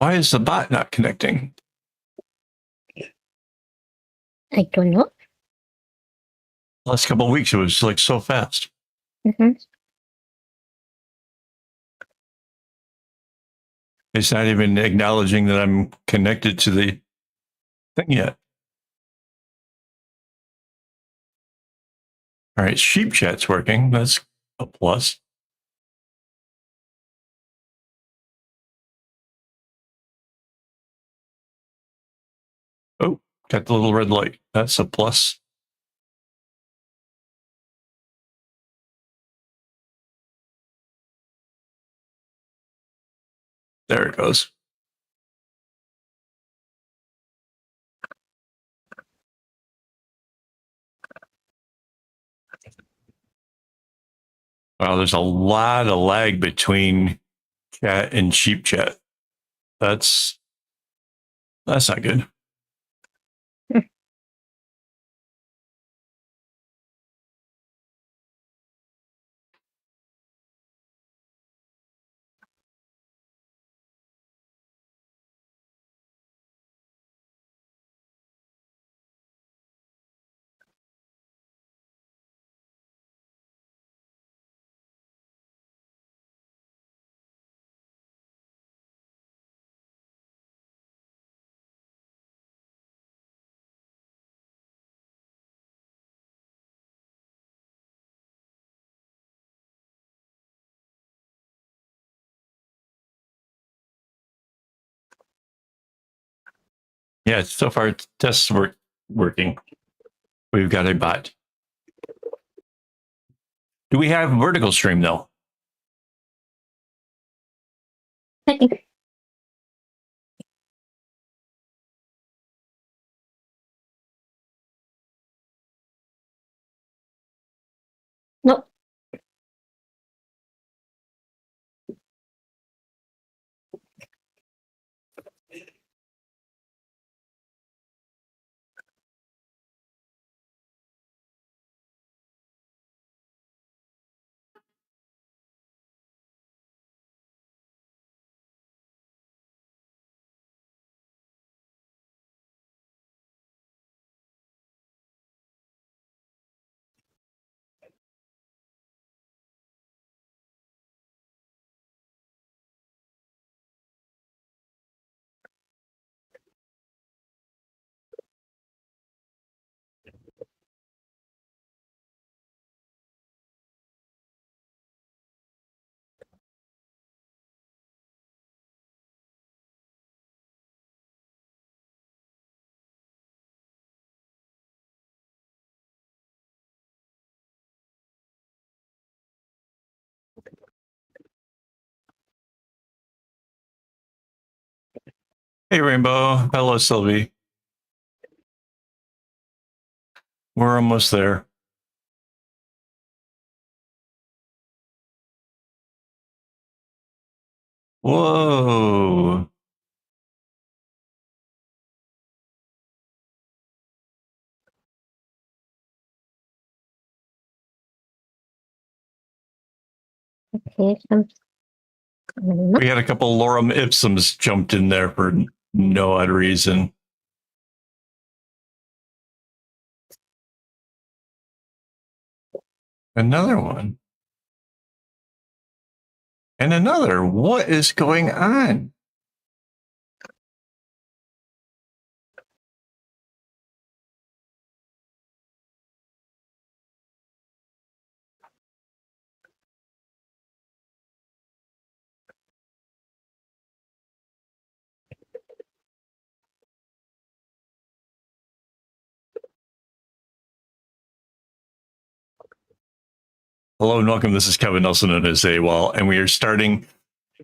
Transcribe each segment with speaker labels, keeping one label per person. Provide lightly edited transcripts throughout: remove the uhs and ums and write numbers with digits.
Speaker 1: Why is the bot not connecting?
Speaker 2: I don't know.
Speaker 1: Last couple of weeks, it was like so fast. It's not even acknowledging that I'm connected to the thing yet. All right, sheep chat's working. That's a plus. Oh, got the little red light. That's a plus. There it goes. Wow, there's a lot of lag between chat and sheep chat. That's not good. Yeah, so far tests working. We've got a bot. Do we have vertical stream though?
Speaker 2: Nope.
Speaker 1: Hey, Rainbow. Hello, Sylvie. We're almost there. Whoa.
Speaker 2: Okay.
Speaker 1: We had a couple lorem ipsums jumped in there for no odd reason. Another one. And another. What is going on? Hello and welcome. This is Kevin, also known as AWOL, and we are starting.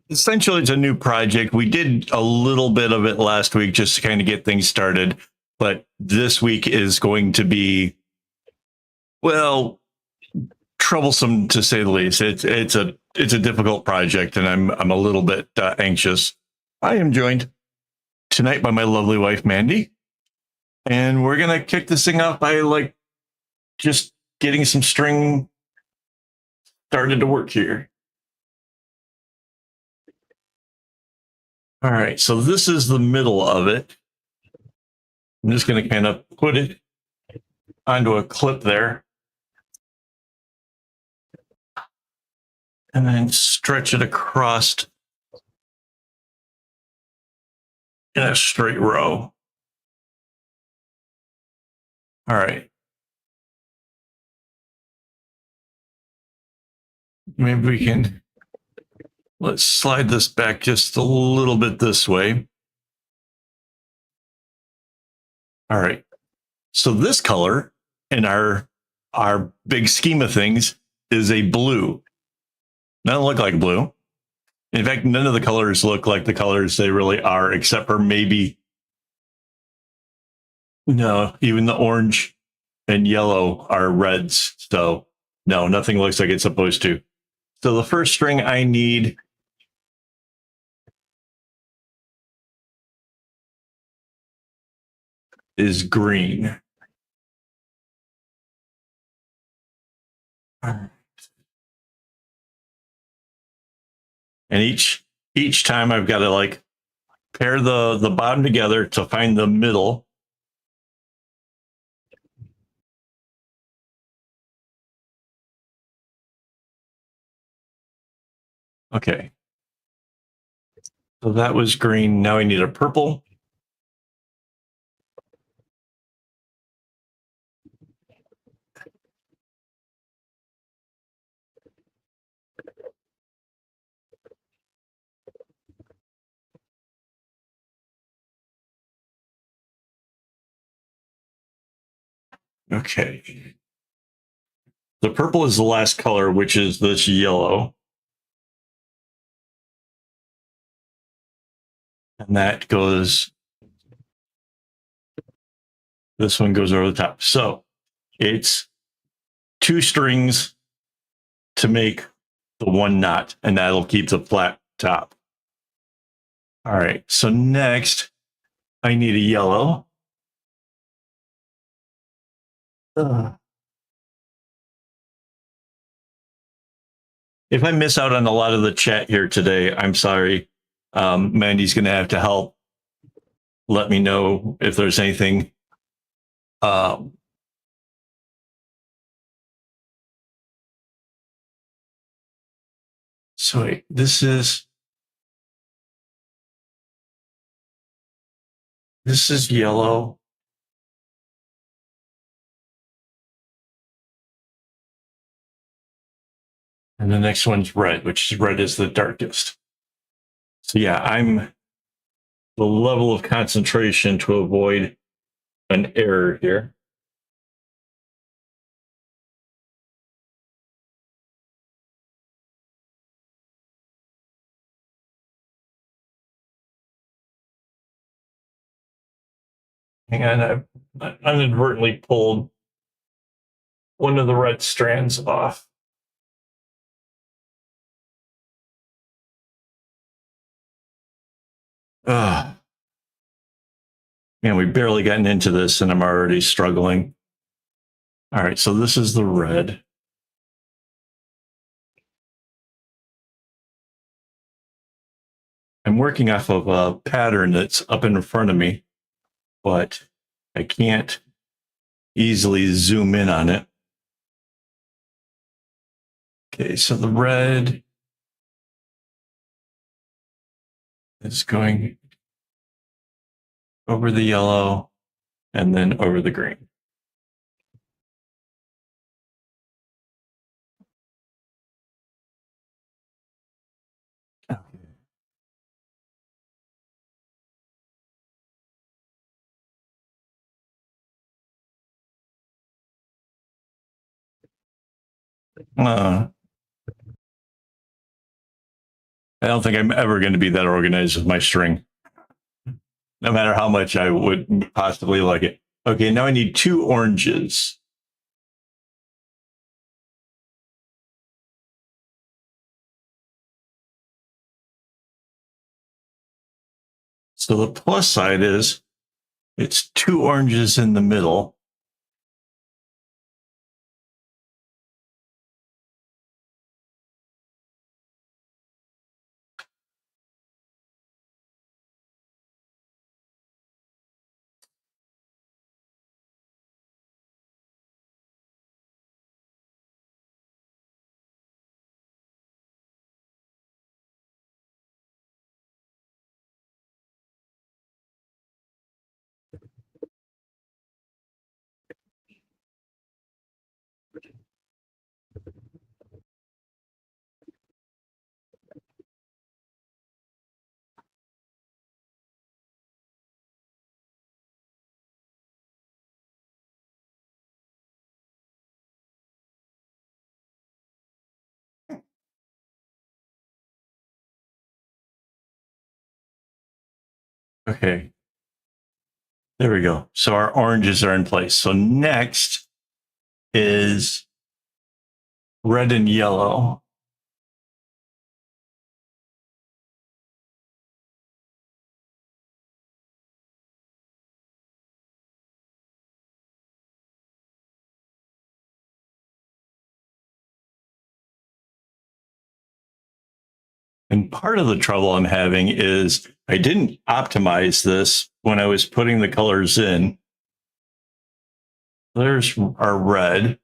Speaker 1: Essentially, it's a new project. We did a little bit of it last week just to kind of get things started, but this week is going to be, well, troublesome to say the least. It's a difficult project, and I'm a little bit anxious. I am joined tonight by my lovely wife Mandy, and we're gonna kick this thing off by just getting some string started to work here. All right, so this is the middle of it. I'm just going to kind of put it onto a clip there and then stretch it across in a straight row. All right. Maybe we can, let's slide this back just a little bit this way. All right. So this color in our big scheme of things is a blue. Doesn't look like blue. In fact, none of the colors look like the colors they really are, except for maybe, no, even the orange and yellow are reds. So no, nothing looks like it's supposed to. So the first string I need is green. And each time I've got to like pair the bottom together to find the middle. Okay. So that was green. Now I need a purple. Okay. The purple is the last color, which is this yellow. And that goes, this one goes over the top. So it's 2 strings to make the 1 knot, and that'll keep the flat top. All right. So next, I need a yellow. If I miss out on a lot of the chat here today, I'm sorry. Mandy's going to have to help. Let me know if there's anything. So wait, this is yellow. And the next one's red, which is red is the darkest. So yeah, I'm the level of concentration to avoid an error here. Hang on, I inadvertently pulled one of the red strands off. Man, we've barely gotten into this and I'm already struggling. All right, so this is the red. I'm working off of a pattern that's up in front of me, but I can't easily zoom in on it. Okay, so the red is going over the yellow and then over the green. I don't think I'm ever going to be that organized with my string, no matter how much I would possibly like it. Okay, now I need 2 oranges. So the plus side is it's 2 oranges in the middle. Okay. There we go. So our oranges are in place. So next is red and yellow. And part of the trouble I'm having is I didn't optimize this when I was putting the colors in. There's our red.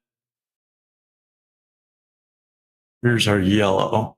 Speaker 1: Here's our yellow.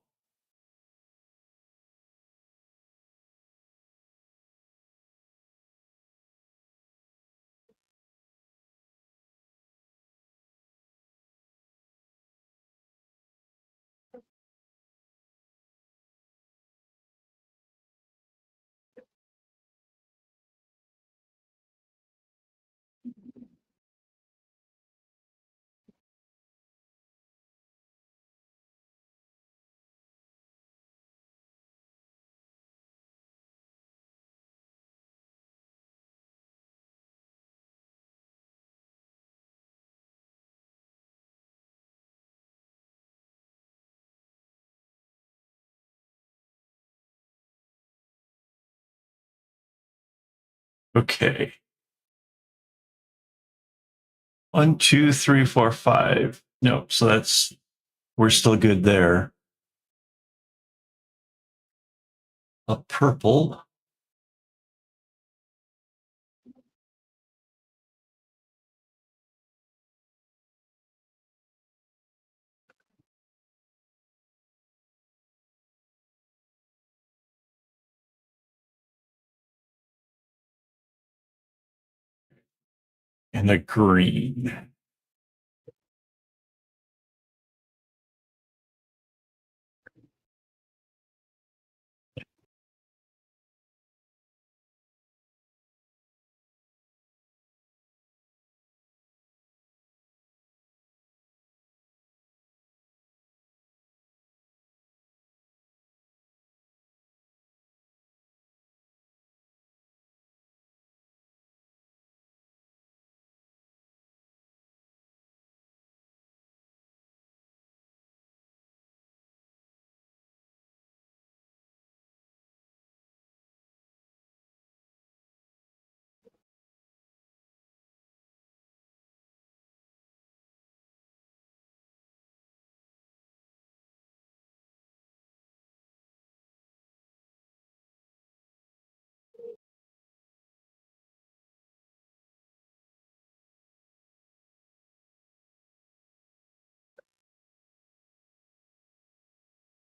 Speaker 1: Okay. 1, 2, 3, 4, 5. Nope. So we're still good there. A purple. And a green.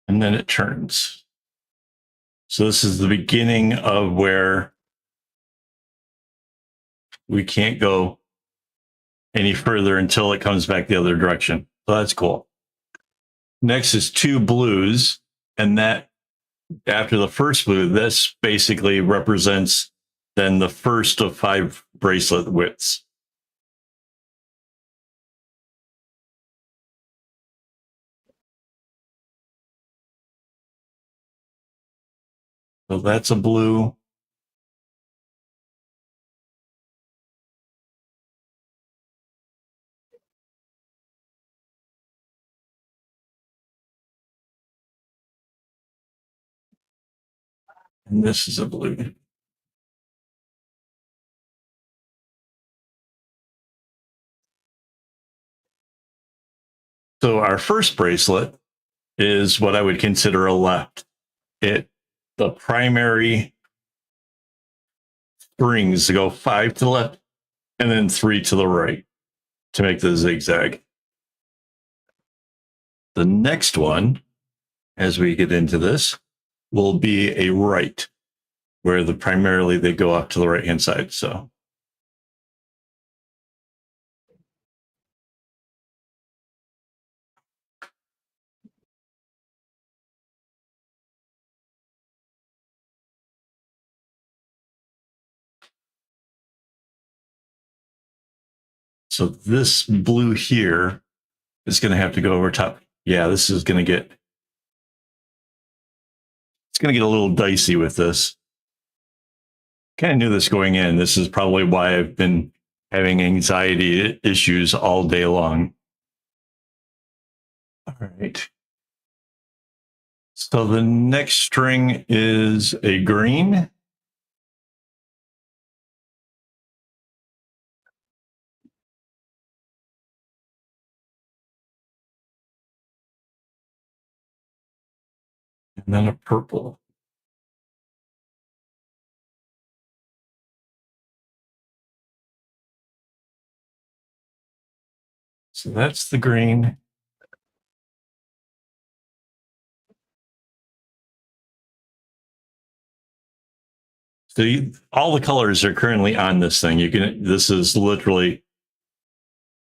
Speaker 1: And then it turns. So this is the beginning of where we can't go any further until it comes back the other direction. So that's cool. Next is 2 blues. And that after the first blue, this basically represents then the first of 5 bracelet widths. So that's a blue. And this is a blue. So our first bracelet is what I would consider a left. The primary strings go 5 to the left and then 3 to the right to make the zigzag. The next one, as we get into this, will be a right, where primarily they go off to the right hand side. So this blue here is going to have to go over top. Yeah, this is going to get, it's going to get a little dicey with this. kind of knew this going in. This is probably why I've been having anxiety issues all day long. All right. So the next string is a green. And then a purple. So that's the green. So all the colors are currently on this thing. This is literally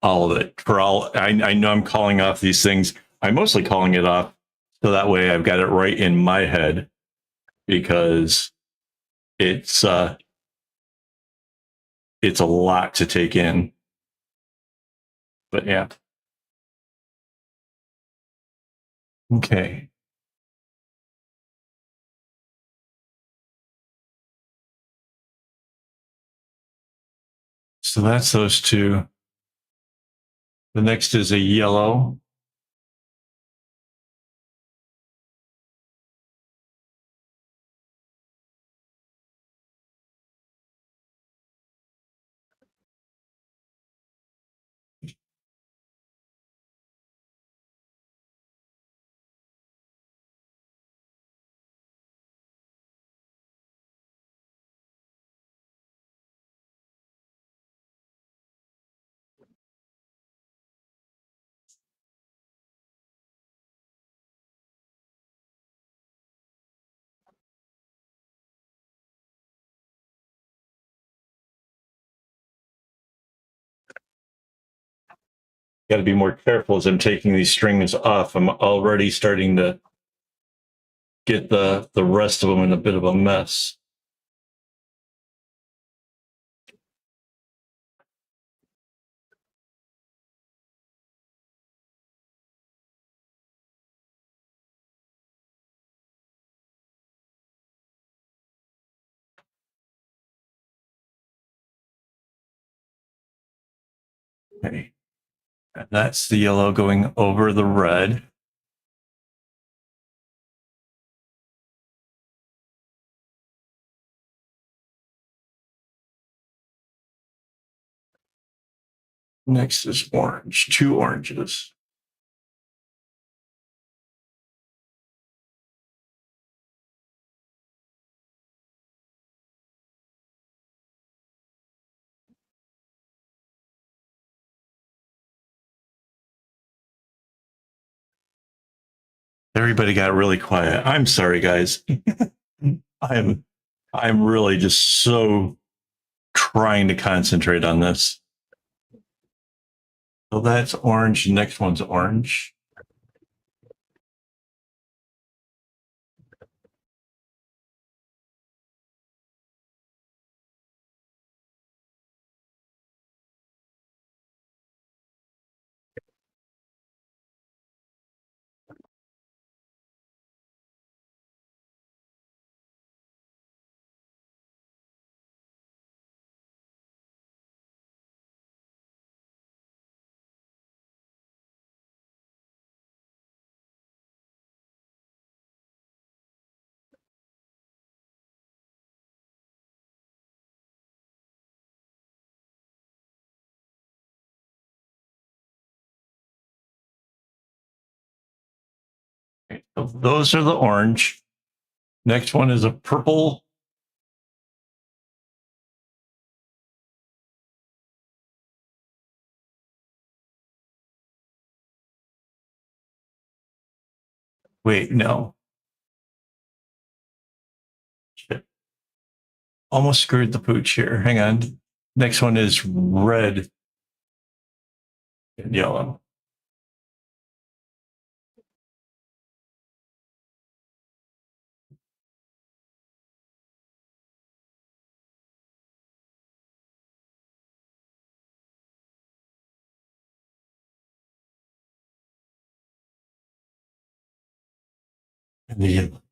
Speaker 1: all of it. For all, I know I'm calling off these things. I'm mostly calling it off so that way I've got it right in my head, because it's a lot to take in. But yeah. Okay. So that's those two. The next is a yellow. Got to be more careful as I'm taking these strings off. I'm already starting to get the rest of them in a bit of a mess. Okay. And that's the yellow going over the red. Next is orange, two oranges. Everybody got really quiet. I'm sorry, guys. I'm really just so trying to concentrate on this. So that's orange. Next one's orange. Okay, so those are the orange. Next one is a purple. Wait, no. Shit. Almost screwed the pooch here. Hang on. Next one is red and yellow. And the yellow.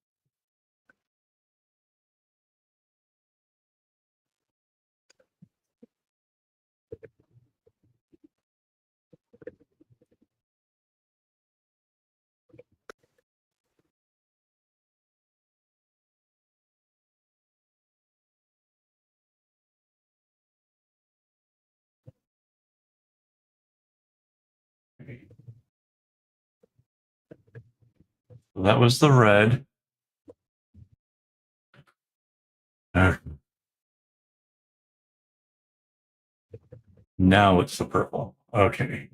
Speaker 1: That was the red. Now it's the purple. Okay.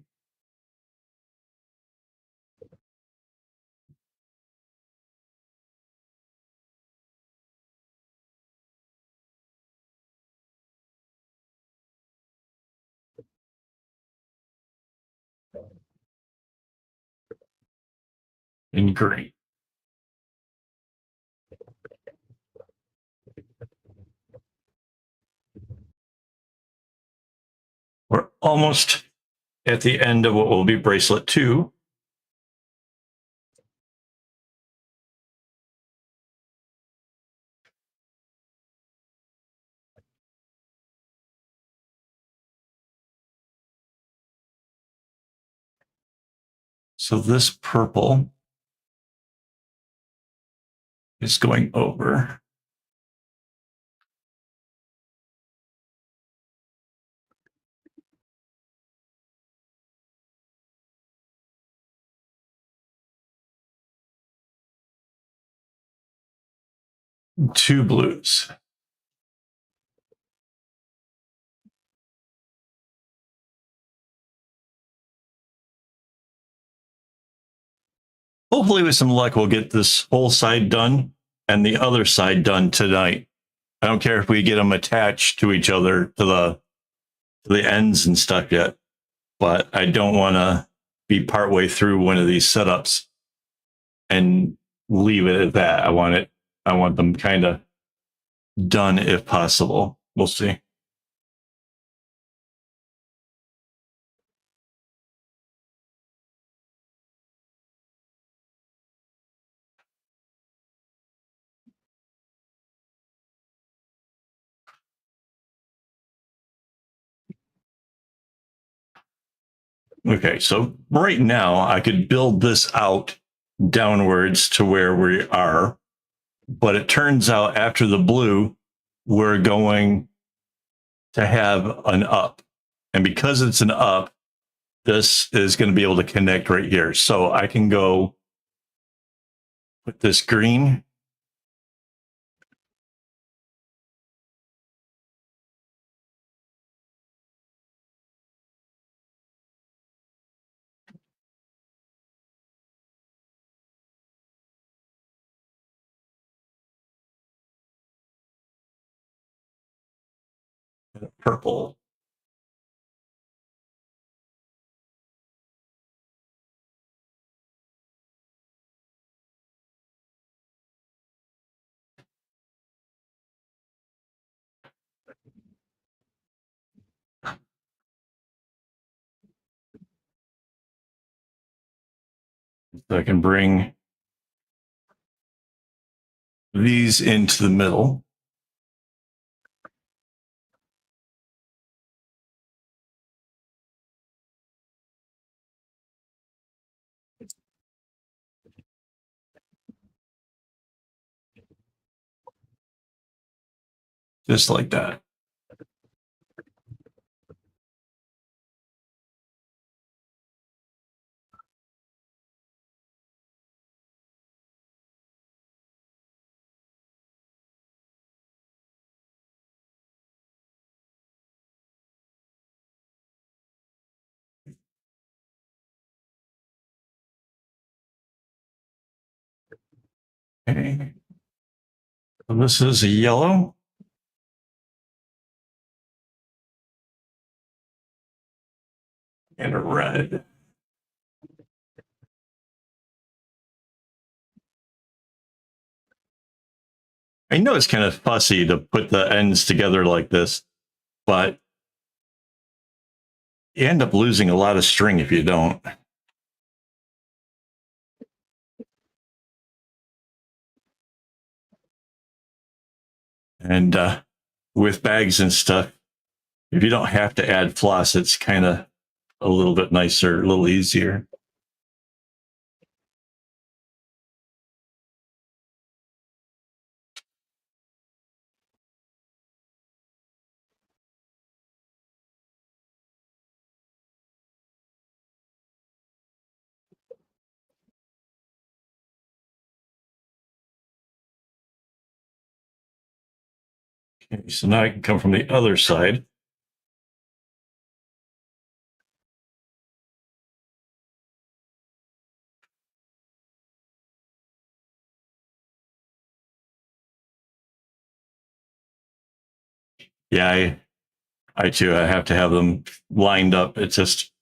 Speaker 1: In green. We're almost at the end of what will be bracelet 2. So this purple is going over. Two blues. Hopefully, with some luck, we'll get this whole side done and the other side done tonight. I don't care if we get them attached to each other to the ends and stuff yet, but I don't want to be partway through one of these setups and leave it at that. I want them kind of done if possible. We'll see. Okay, so right now I could build this out downwards to where we are, but it turns out after the blue, we're going to have an up. And because it's an up, this is going to be able to connect right here. So I can go with this green. Purple. So I can bring these into the middle. Just like that. Okay. So this is a yellow. And a red. I know it's kind of fussy to put the ends together like this, but you end up losing a lot of string if you don't. And with bags and stuff, if you don't have to add floss, it's kind of a little bit nicer, a little easier. Okay, so now I can come from the other side. Yeah, I too, I have to have them lined up. It's just,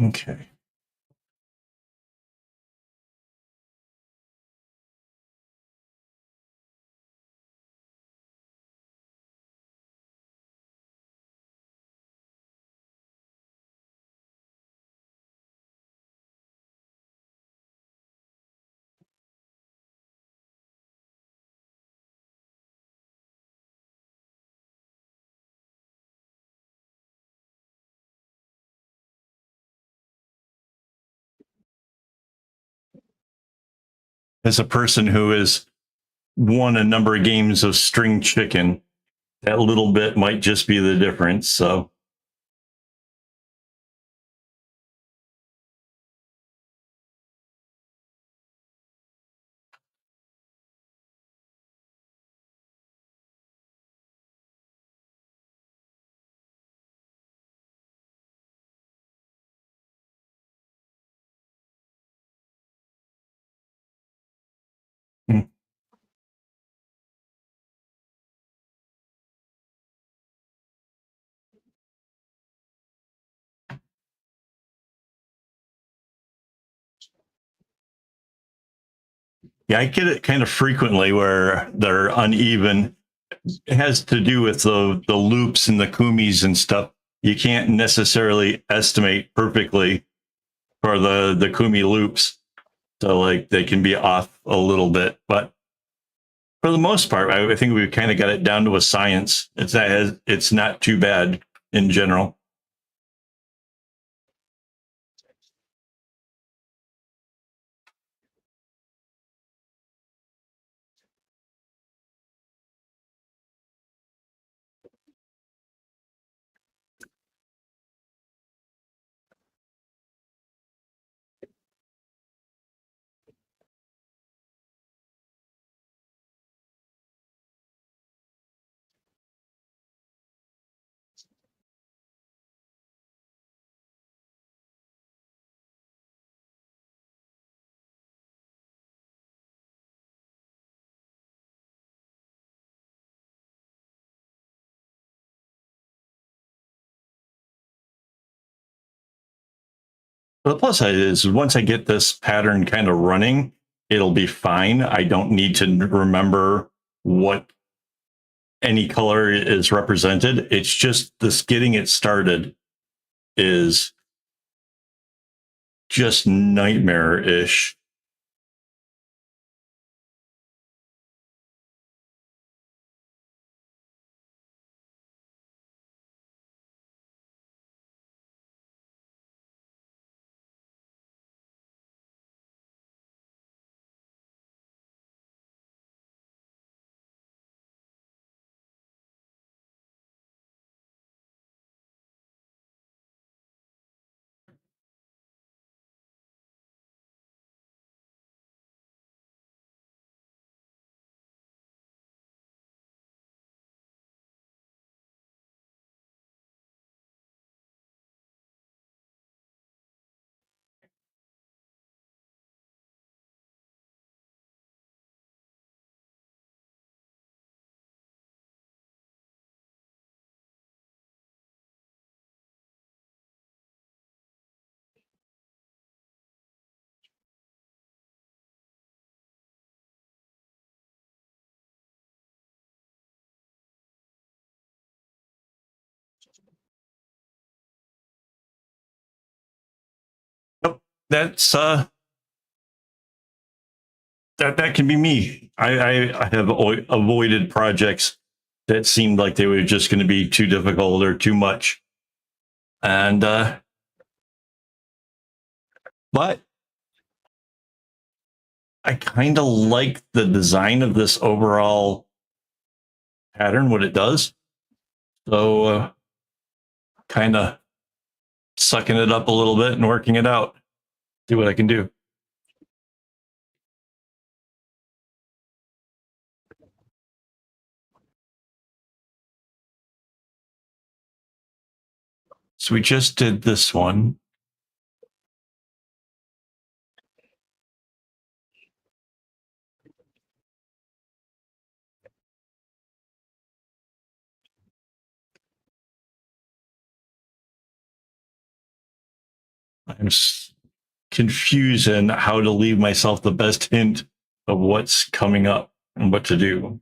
Speaker 1: okay. As a person who has won a number of games of string chicken, that little bit might just be the difference. So, mm. Yeah, I get it kind of frequently where they're uneven. It has to do with the loops and the kumis and stuff. You can't necessarily estimate perfectly for the kumi loops. So like they can be off a little bit, but for the most part, I think we've kind of got it down to a science. It's not too bad in general. The plus side is once I get this pattern kind of running, it'll be fine. I don't need to remember what any color is represented. It's just this getting it started is just nightmare-ish. Yep, that's that can be me. I have avoided projects that seemed like they were just going to be too difficult or too much, and but I kind of like the design of this overall pattern, what it does. So kind of sucking it up a little bit and working it out. See what I can do. So we just did this one. I'm confused in how to leave myself the best hint of what's coming up and what to do.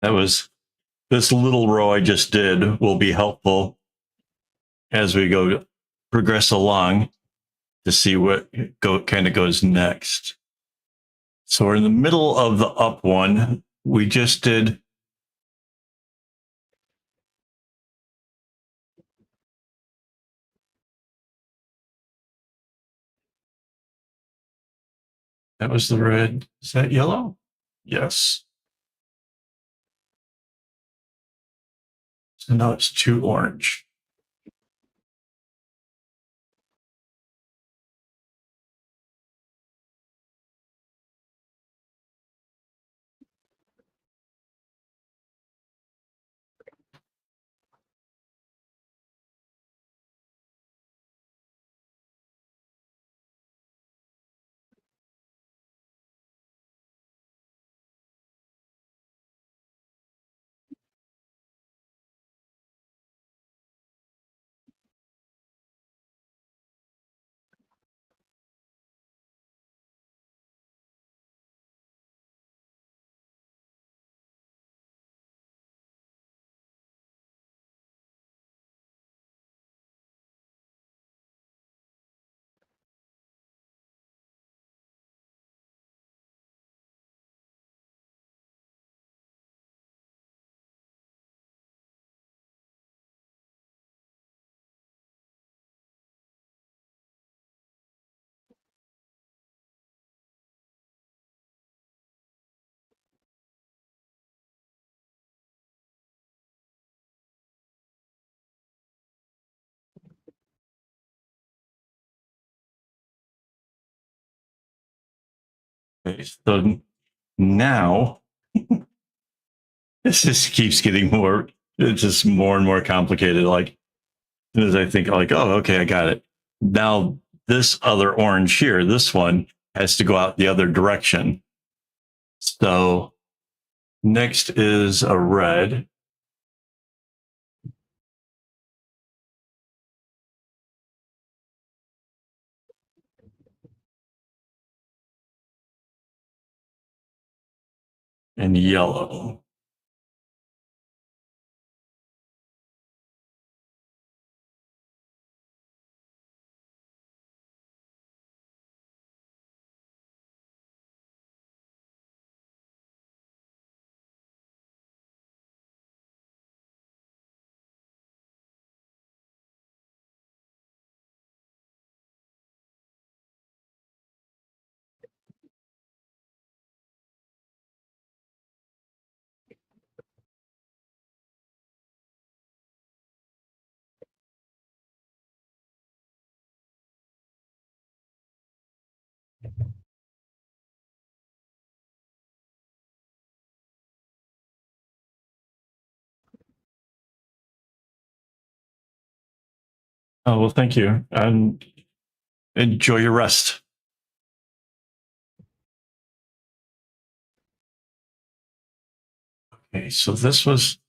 Speaker 1: That was this little row I just did will be helpful as we go progress along to see what kind of goes next. So we're in the middle of the up one. We just did that was the red. Is that yellow? Yes. So now it's 2 orange. Okay, so now this just keeps getting more, it's just more and more complicated. Like, as soon as I think, like, oh, okay, I got it. Now, this other orange here, this one has to go out the other direction. So next is a red. and yellow. Oh, well, thank you. And enjoy your rest. Okay, so this was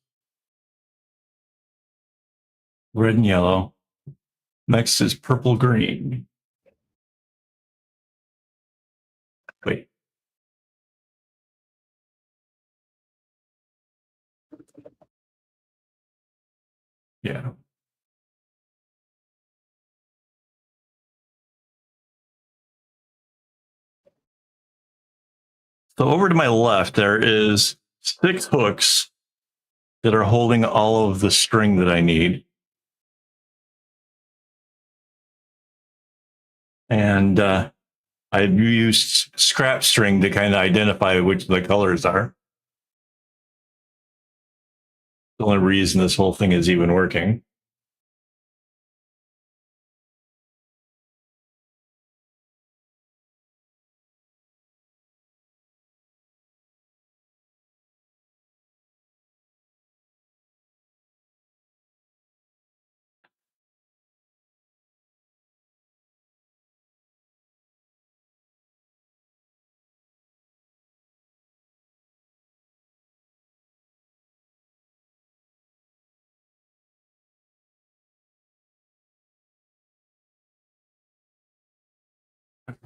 Speaker 1: red and yellow. Next is purple green. Wait. Yeah. So over to my left, there is 6 hooks that are holding all of the string that I need. And I've used scrap string to kind of identify which the colors are. The only reason this whole thing is even working.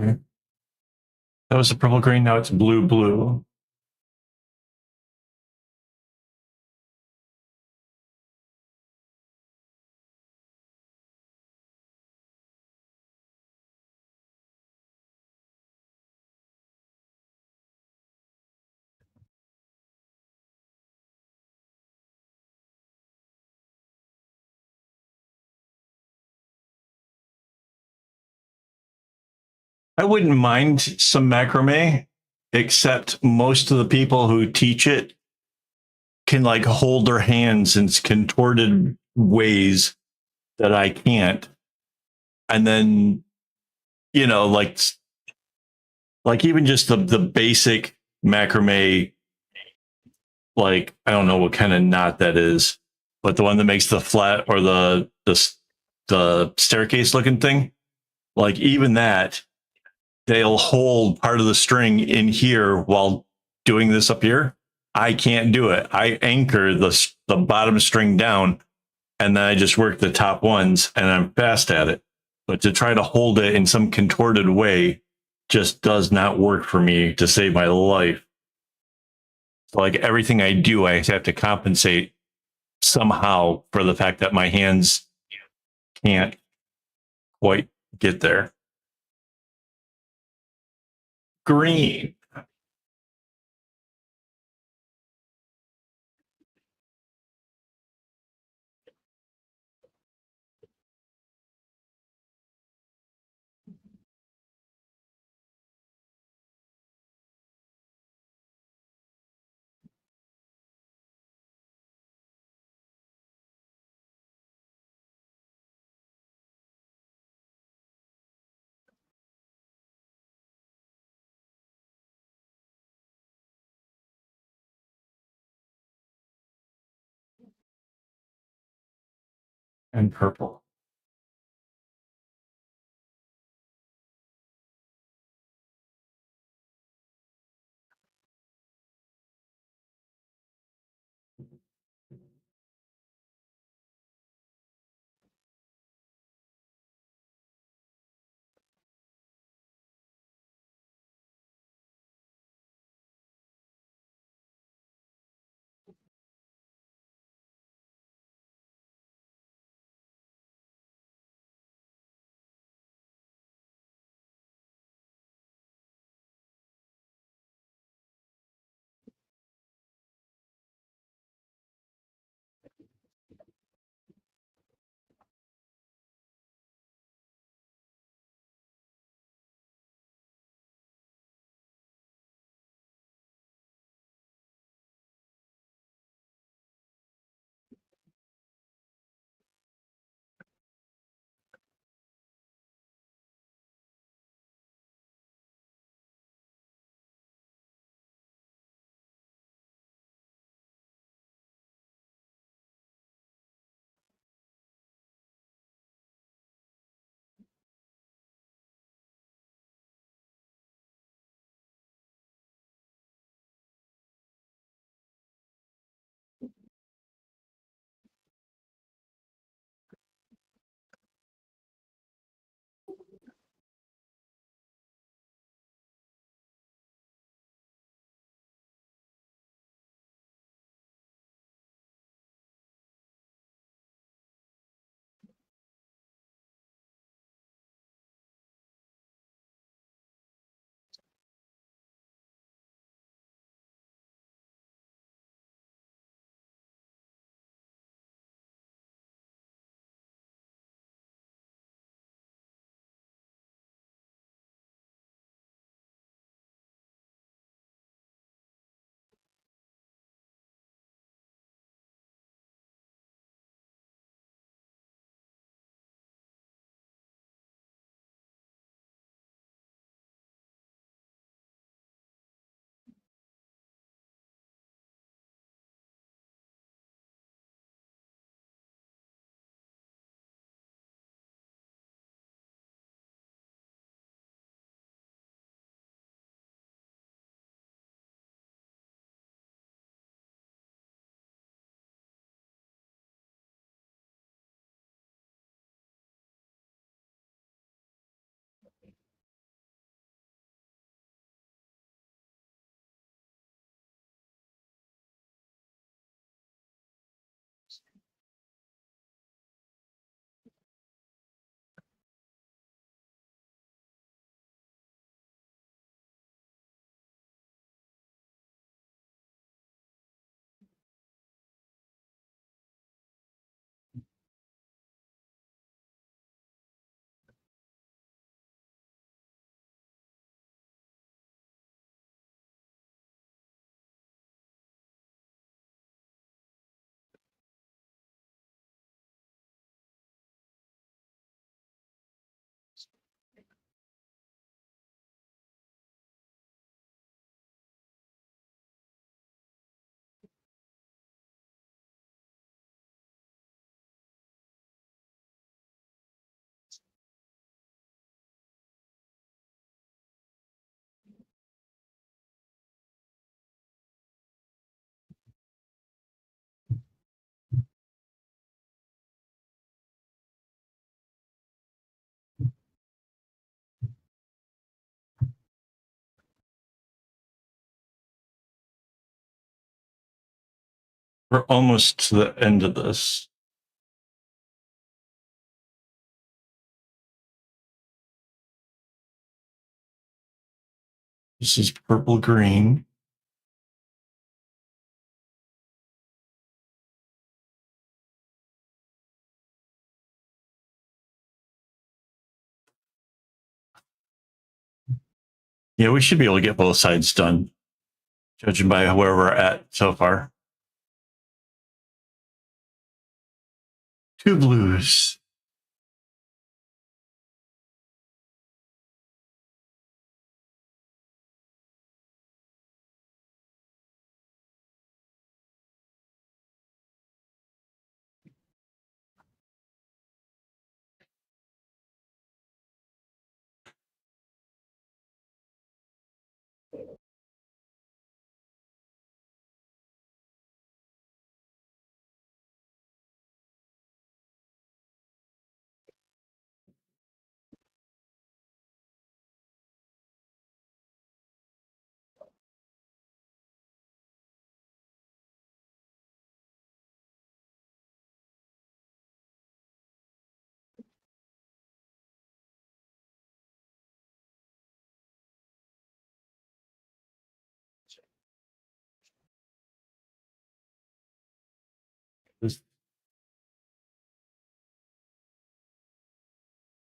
Speaker 1: Okay. That was the purple green. Now it's blue blue. I wouldn't mind some macrame, except most of the people who teach it can like hold their hands in contorted ways that I can't. And then, you know, like even just the basic macrame, like I don't know what kind of knot that is, but the one that makes the flat or the staircase looking thing, like even that, they'll hold part of the string in here while doing this up here. I can't do it. I anchor the bottom string down, and then I just work the top ones, and I'm fast at it. But to try to hold it in some contorted way just does not work for me to save my life. So like everything I do, I have to compensate somehow for the fact that my hands can't quite get there. Green. And purple. We're almost to the end of this. This is purple green. Yeah, we should be able to get both sides done, judging by where we're at so far. 2 blues. This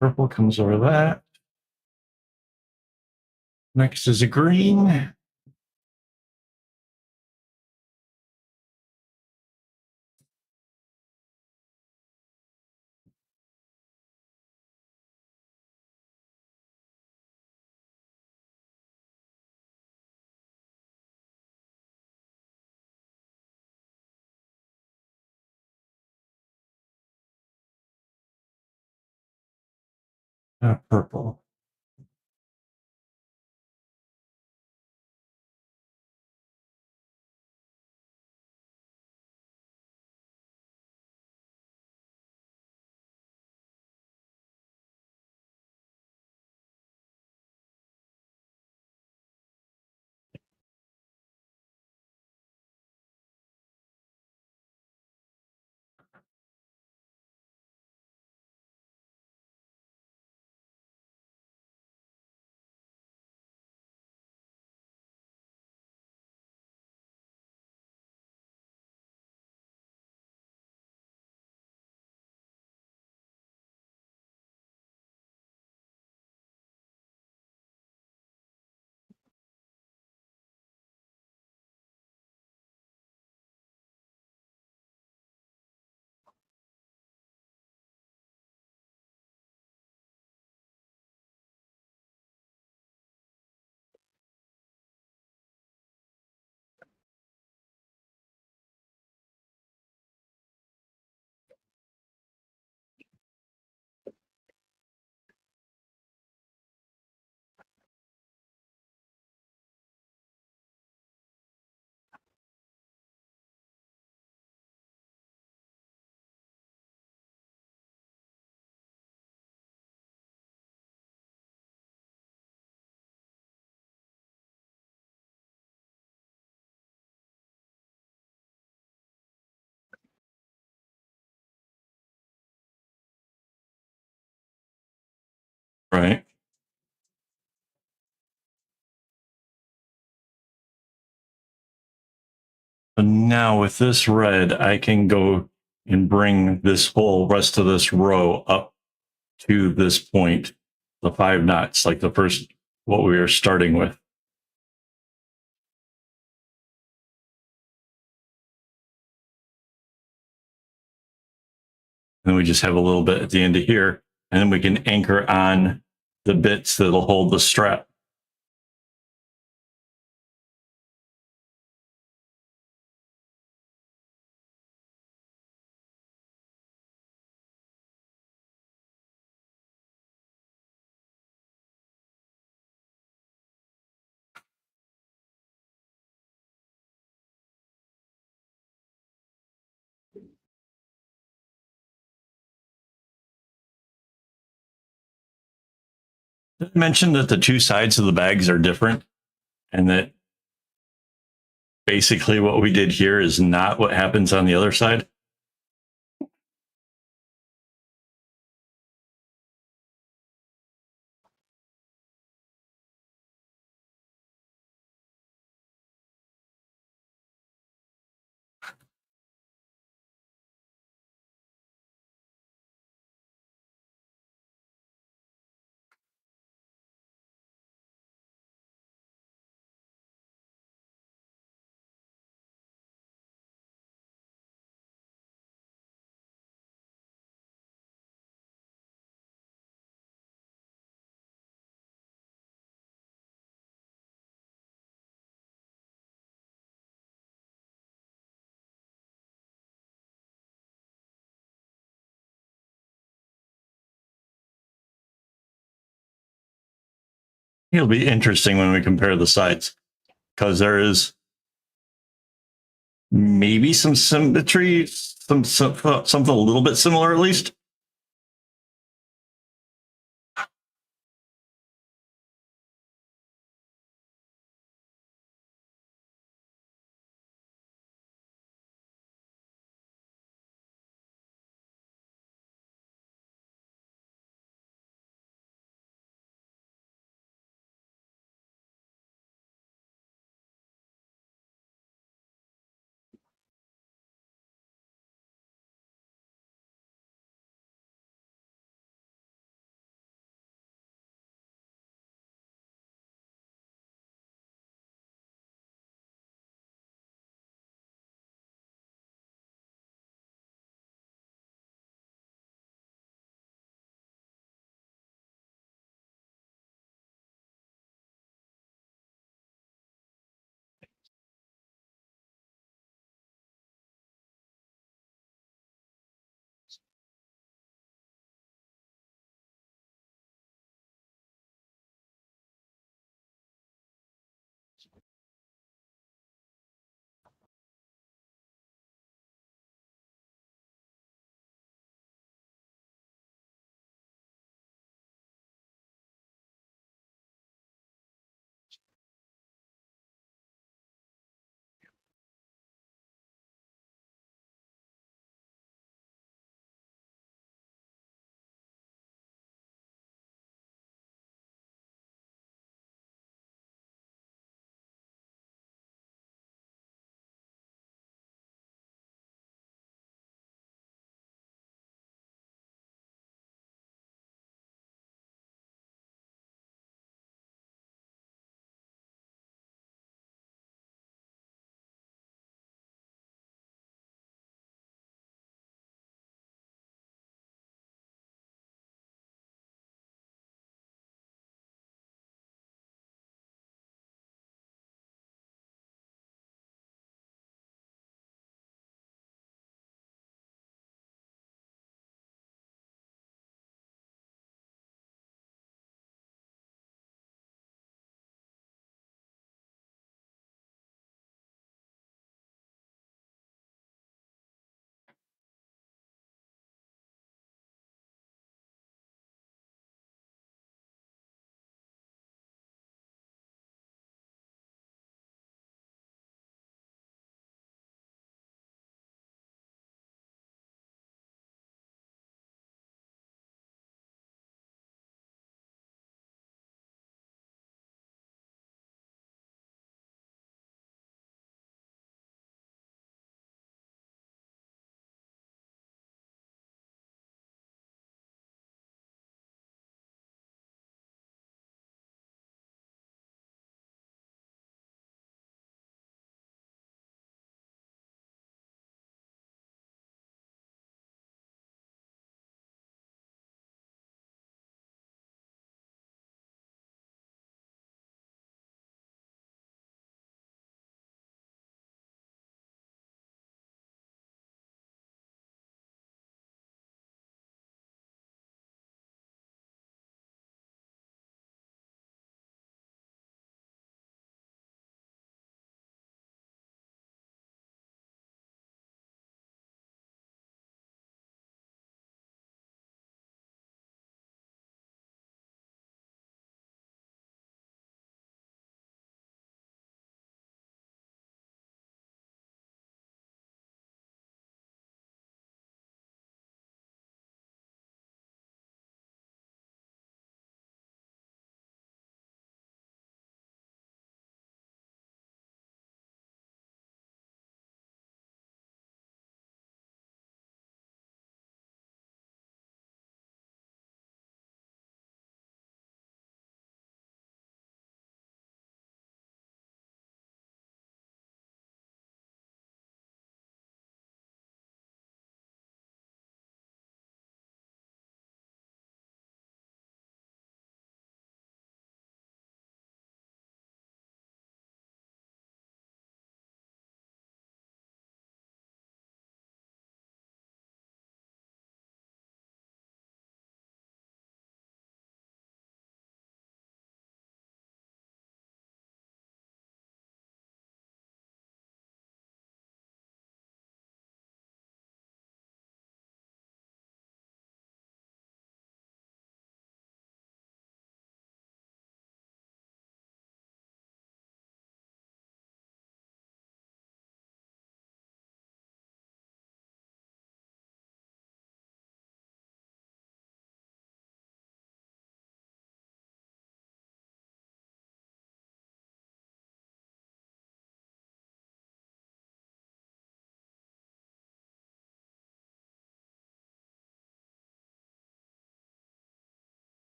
Speaker 1: purple comes over that. Next is a green. Purple. Right. So now with this red, I can go and bring this whole rest of this row up to this point, the 5 knots, like the first, what we were starting with. And we just have a little bit at the end of here, and then we can anchor on the bits that'll hold the strap. Did I mention that the 2 sides of the bags are different, and that basically what we did here is not what happens on the other side. It'll be interesting when we compare the sides because there is maybe some symmetry, something a little bit similar at least.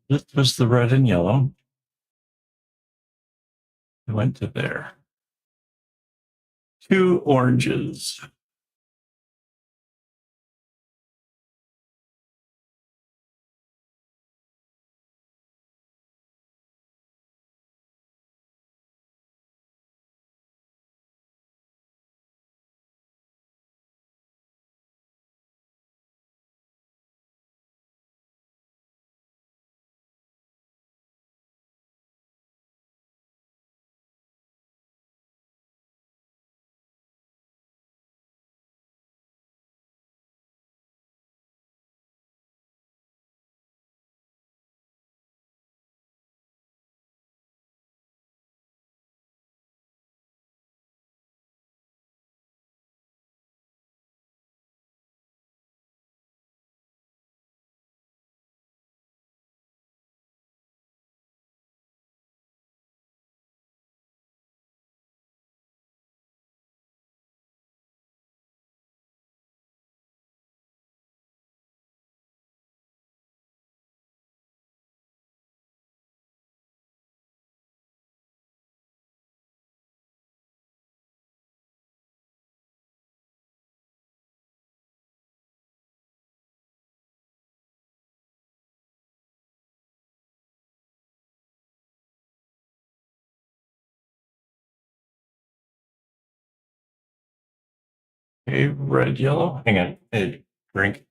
Speaker 1: This was the red and yellow. It went to there. 2 oranges. Okay, red, yellow. Hang on. Hey, drink.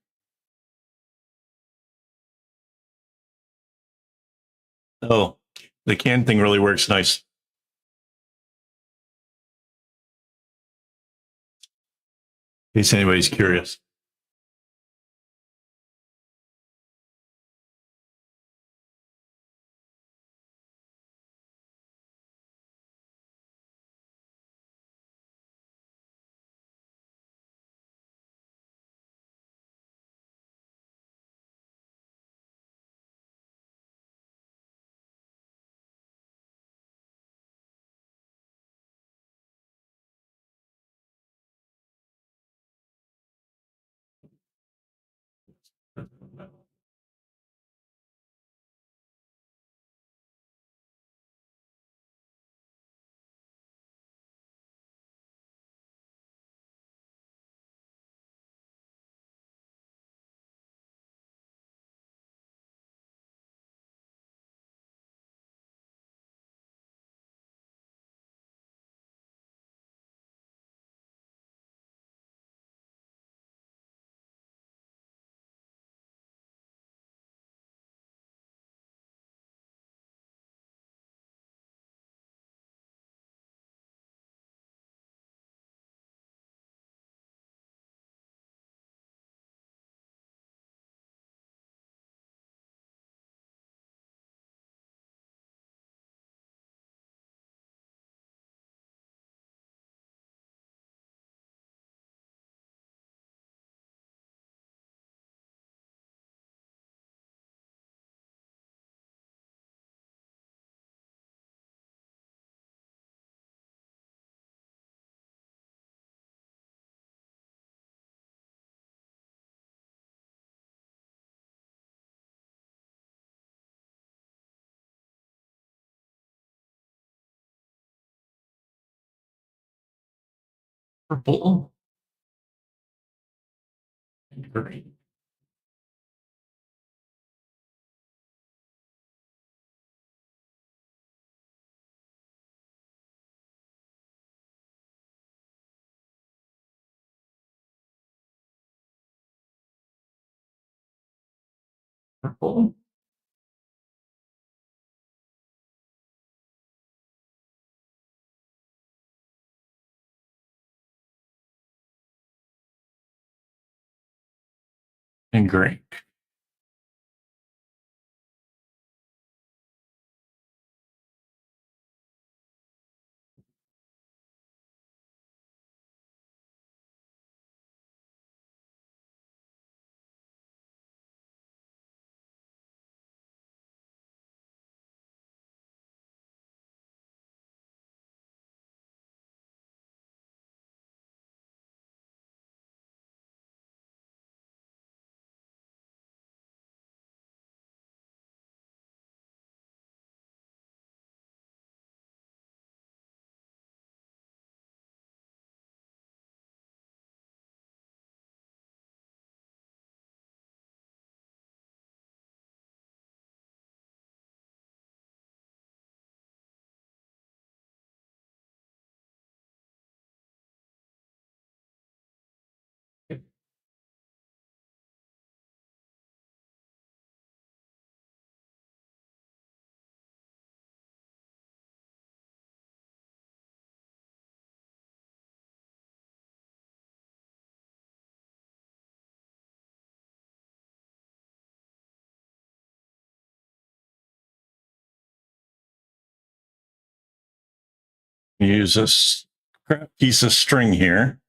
Speaker 1: Oh, the can thing really works nice. In case anybody's curious. Purple and green. Purple and green. Use this piece of string here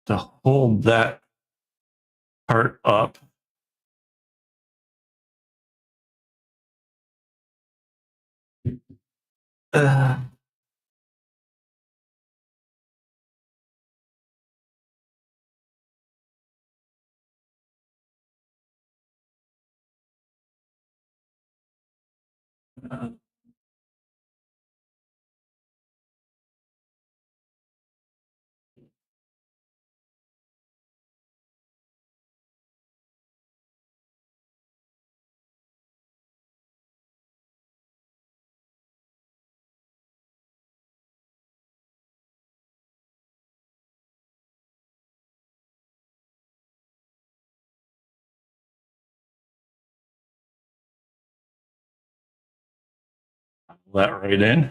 Speaker 1: to hold that part up. Uh, that right in.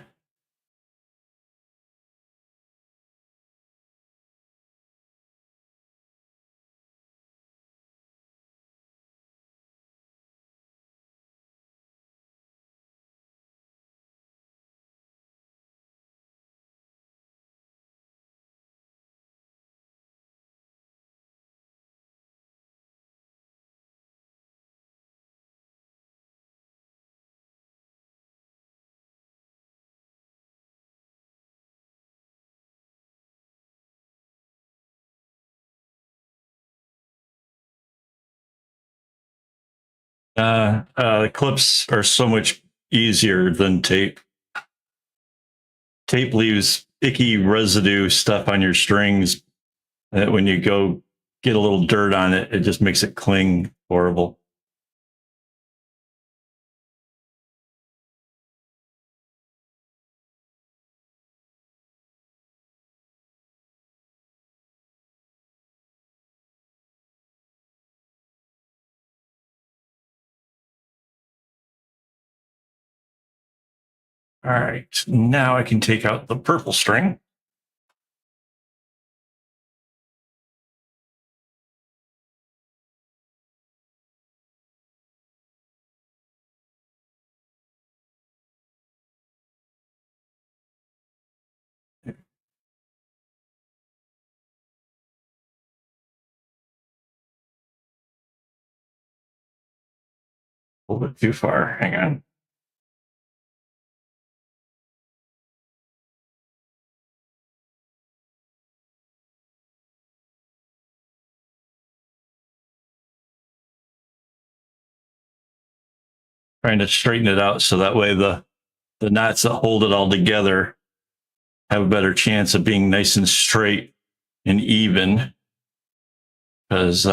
Speaker 1: Clips are so much easier than tape. Tape leaves icky residue stuff on your strings that when you go get a little dirt on it, it just makes it cling horrible. All right, now I can take out the purple string. A little bit too far. Hang on. Trying to straighten it out so that way the knots that hold it all together have a better chance of being nice and straight and even. Because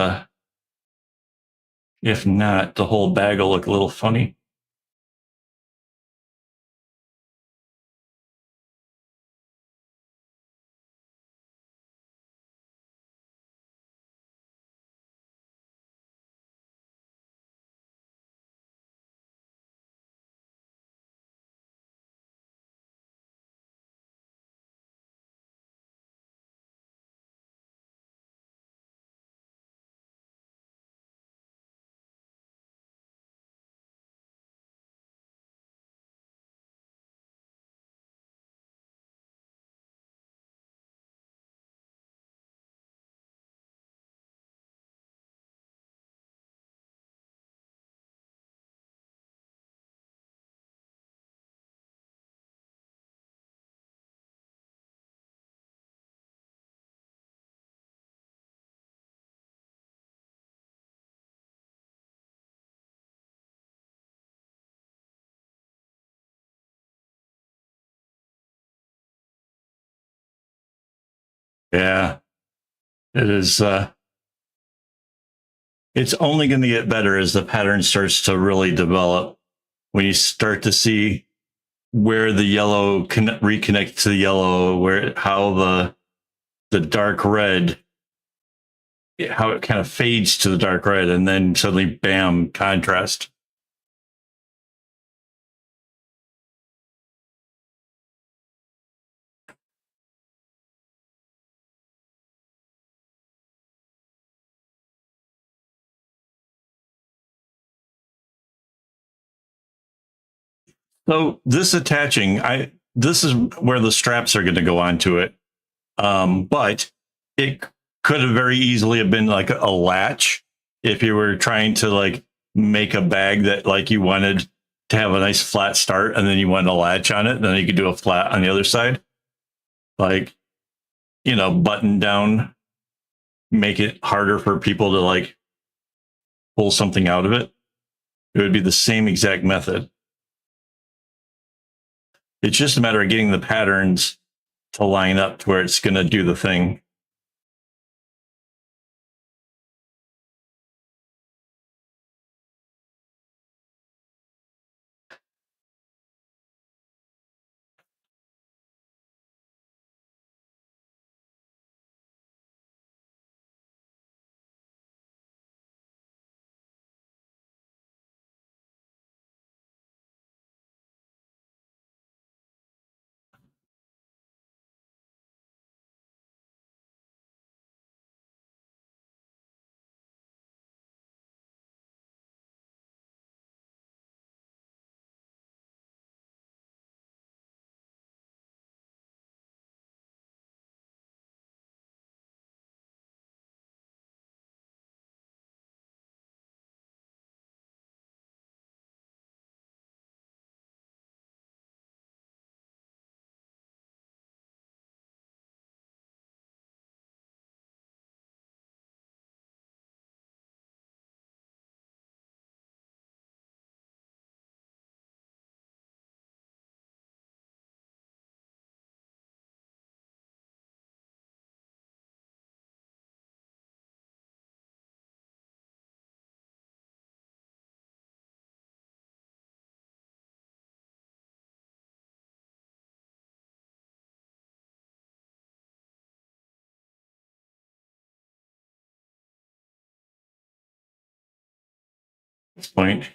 Speaker 1: if not, the whole bag will look a little funny. Yeah, it is. It's only going to get better as the pattern starts to really develop. When you start to see where the yellow can reconnect to the yellow, where how the dark red, how it kind of fades to the dark red, and then suddenly, bam, contrast. So this attaching, this is where the straps are going to go onto it. But it could have very easily have been like a latch if you were trying to like make a bag that like you wanted to have a nice flat start and then you wanted a latch on it, and then you could do a flat on the other side. Like, button down, make it harder for people to like pull something out of it. It would be the same exact method. It's just a matter of getting the patterns to line up to where it's going to do the thing. At this point,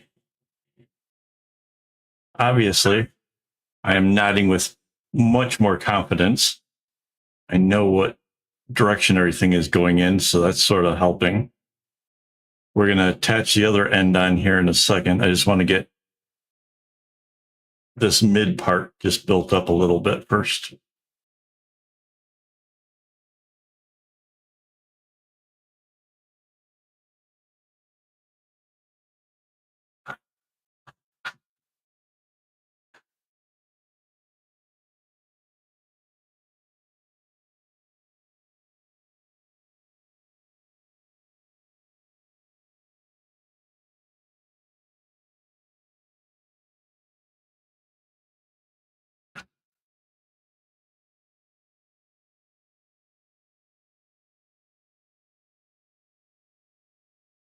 Speaker 1: obviously, I am nodding with much more confidence. I know what direction everything is going in, so that's sort of helping. We're going to attach the other end on here in a second. I just want to get this mid part just built up a little bit first.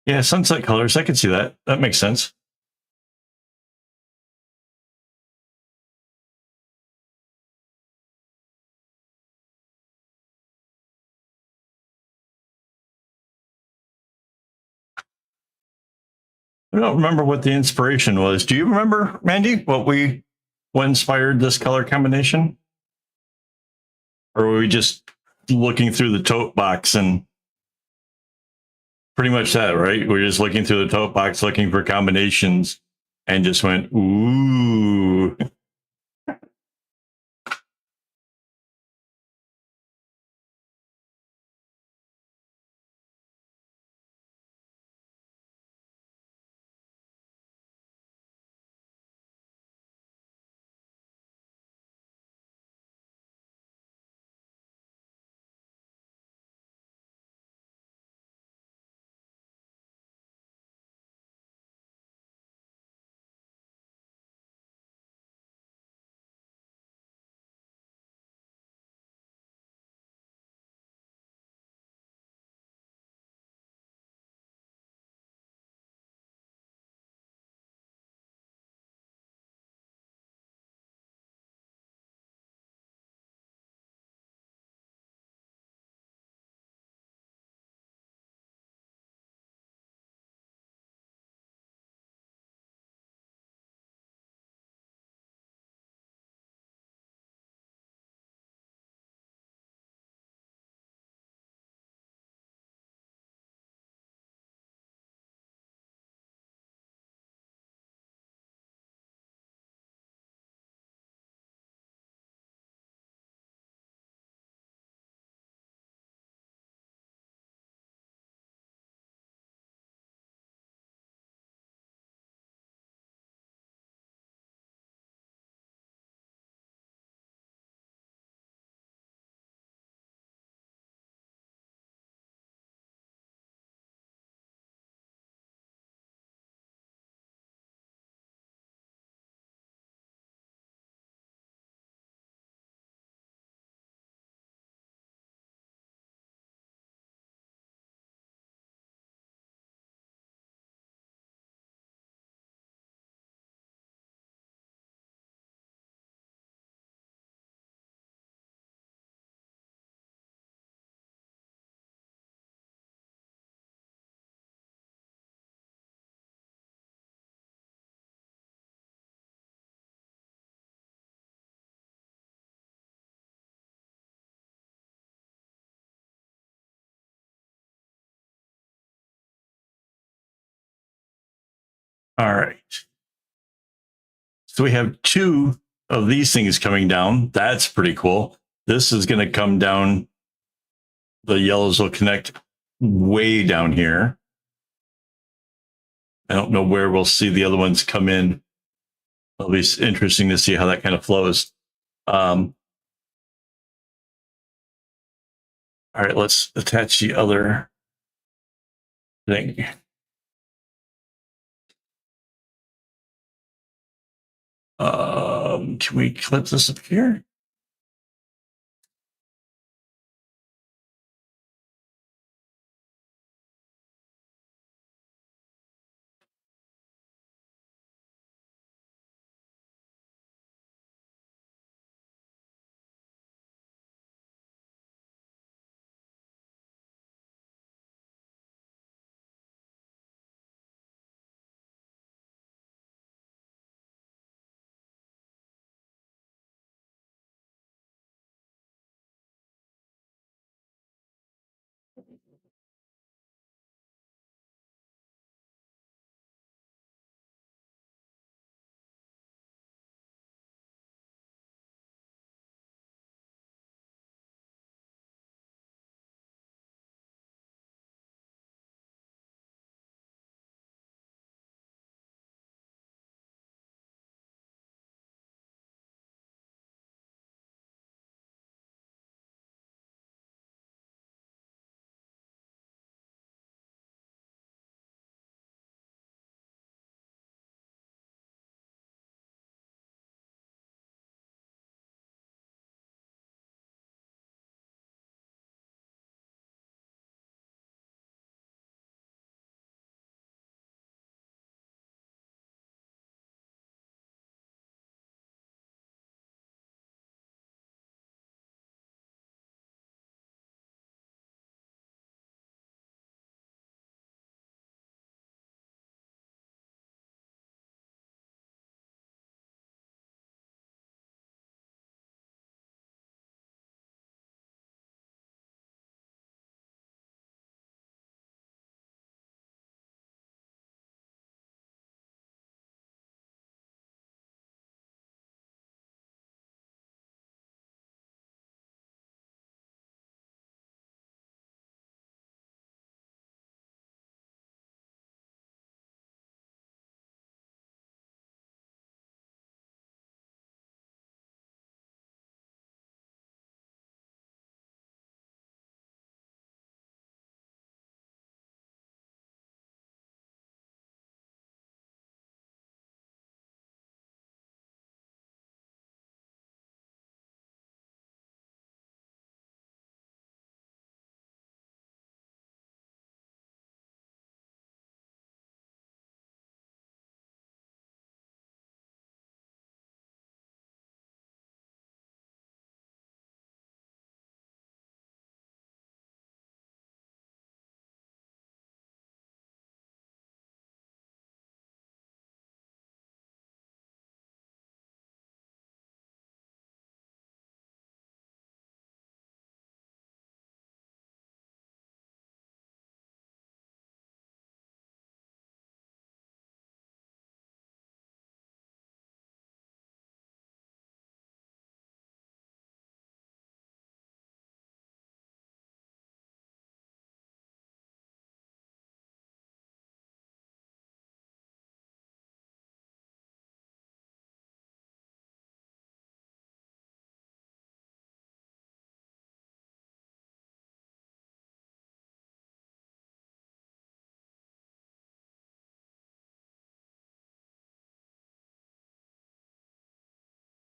Speaker 1: Yeah, sunset colors. I can see that. That makes sense. I don't remember what the inspiration was. Do you remember, Mandy, what inspired this color combination? Or were we just looking through the tote box and pretty much that, right? We're just looking through the tote box looking for combinations and just went, ooh. All right. So we have two of these things coming down. That's pretty cool. This is going to come down. The yellows will connect way down here. I don't know where we'll see the other ones come in. It'll be interesting to see how that kind of flows. All right, let's attach the other thing. Can we clip this up here?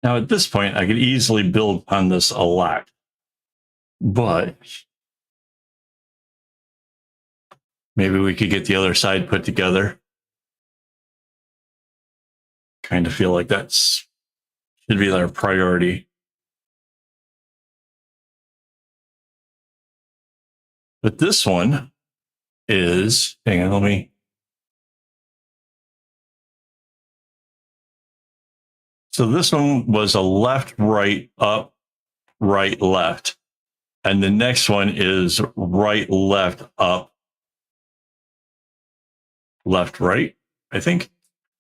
Speaker 1: Now, at this point, I could easily build on this a lot, but maybe we could get the other side put together. Kind of feel like that's should be our priority. But this one is, hang on, let me. So this one was a left, right, up, right, left. And the next one is right, left, up, left, right, I think.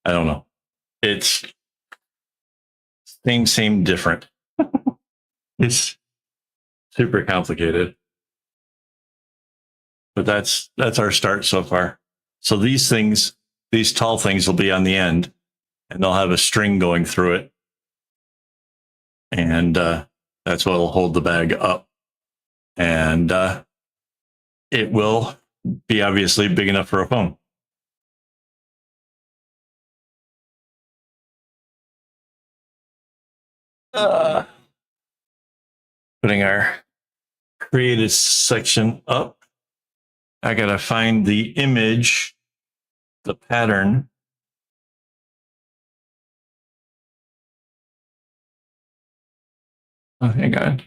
Speaker 1: I don't know. It's same, different. It's super complicated. But that's our start so far. So these tall things will be on the end, and they'll have a string going through it, and that's what will hold the bag up. And it will be obviously big enough for a phone. Putting our creative section up. I gotta find the image, the pattern. Oh, hang on.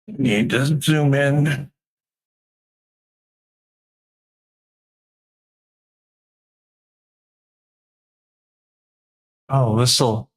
Speaker 1: Need to zoom in. Oh, this'll.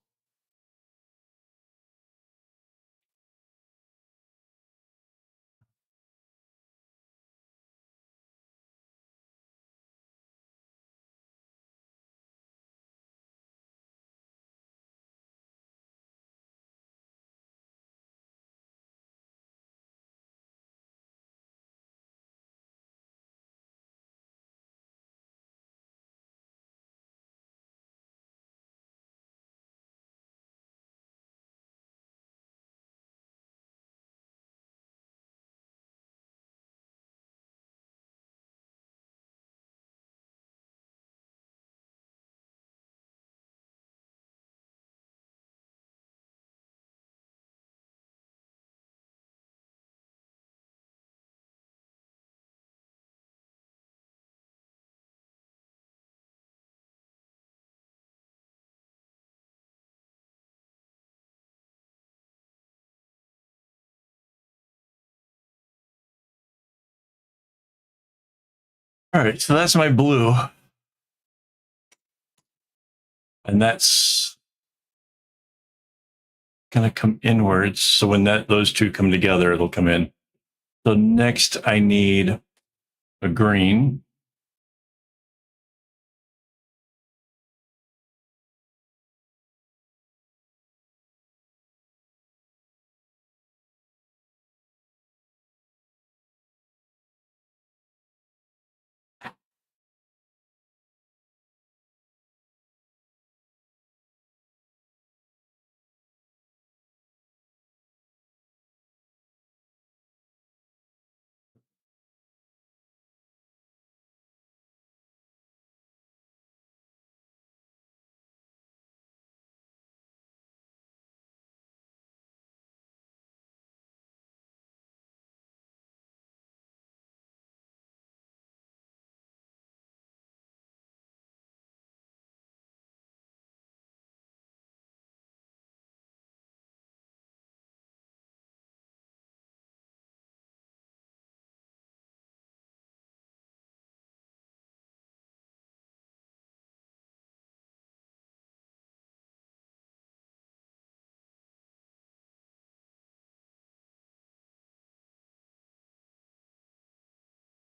Speaker 1: All right, so that's my blue. And that's gonna come inwards. So when those two come together, it'll come in. So next I need a green.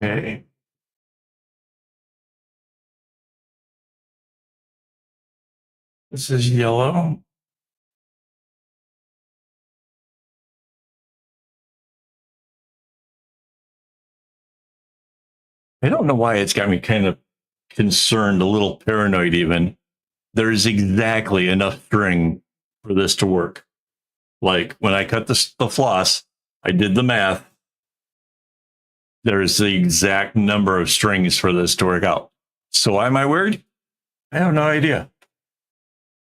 Speaker 1: Okay. This is yellow. I don't know why it's got me kind of concerned, a little paranoid even. There's exactly enough string for this to work. Like when I cut the floss, I did the math. There's the exact number of strings for this to work out. So why am I worried? I have no idea.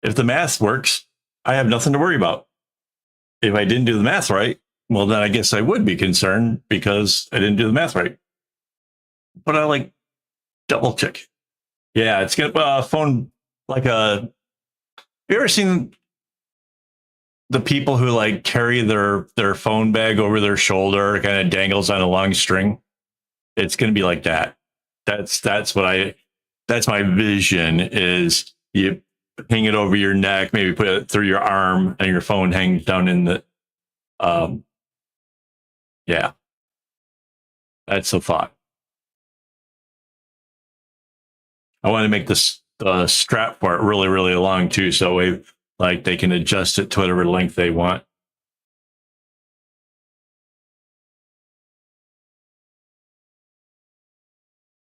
Speaker 1: If the math works, I have nothing to worry about. If I didn't do the math right, well, then I guess I would be concerned because I didn't do the math right. But I like double check. Yeah, it's got a phone like a. Have you ever seen the people who like carry their phone bag over their shoulder, kind of dangles on a long string? It's going to be like that. That's my vision is you hang it over your neck, maybe put it through your arm, and your phone hangs down in the, yeah, that's the thought. I want to make the strap part really, really long too. So like they can adjust it to whatever length they want.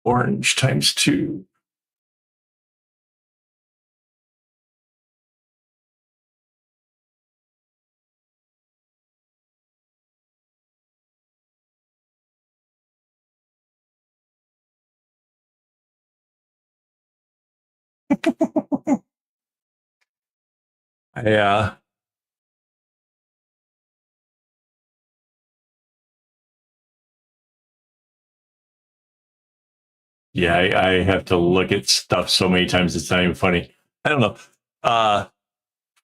Speaker 1: Orange times 2. Yeah. Yeah, I have to look at stuff so many times it's not even funny. I don't know. Uh,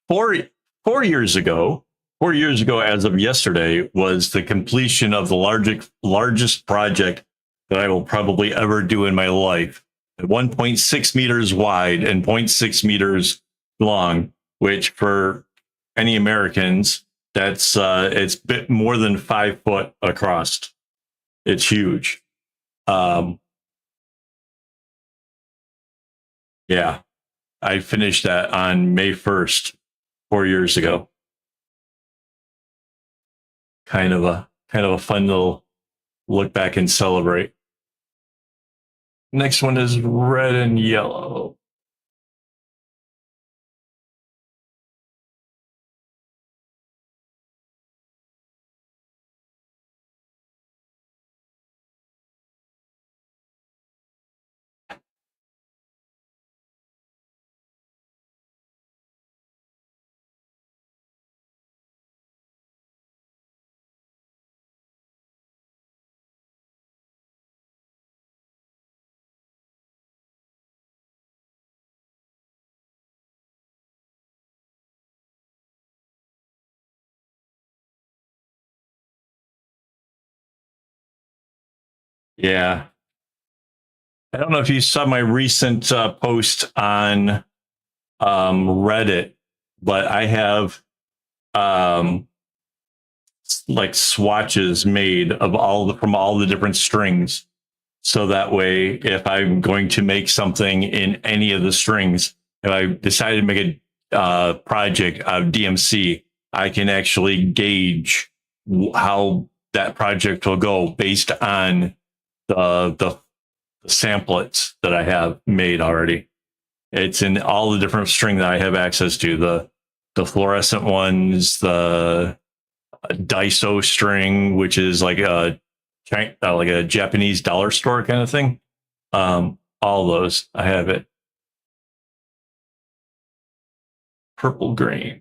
Speaker 1: four 4 years ago, 4 years ago, as of yesterday, was the completion of the largest project that I will probably ever do in my life. 1.6 meters wide and zero point 0.6 meters long, which for any Americans, that's it's a bit more than 5 foot across. It's huge. Yeah, I finished that on May 1st, 4 years ago. Kind of a fun little look back and celebrate. Next one is red and yellow. Yeah. I don't know if you saw my recent post on Reddit, but I have um, like swatches made of from all the different strings. So that way, if I'm going to make something in any of the strings, if I decided to make a project of DMC, I can actually gauge how that project will go based on the samplets that I have made already. It's in all the different string that I have access to, the fluorescent ones, the Daiso string, which is like a Japanese dollar store kind of thing. All those I have it. Purple green.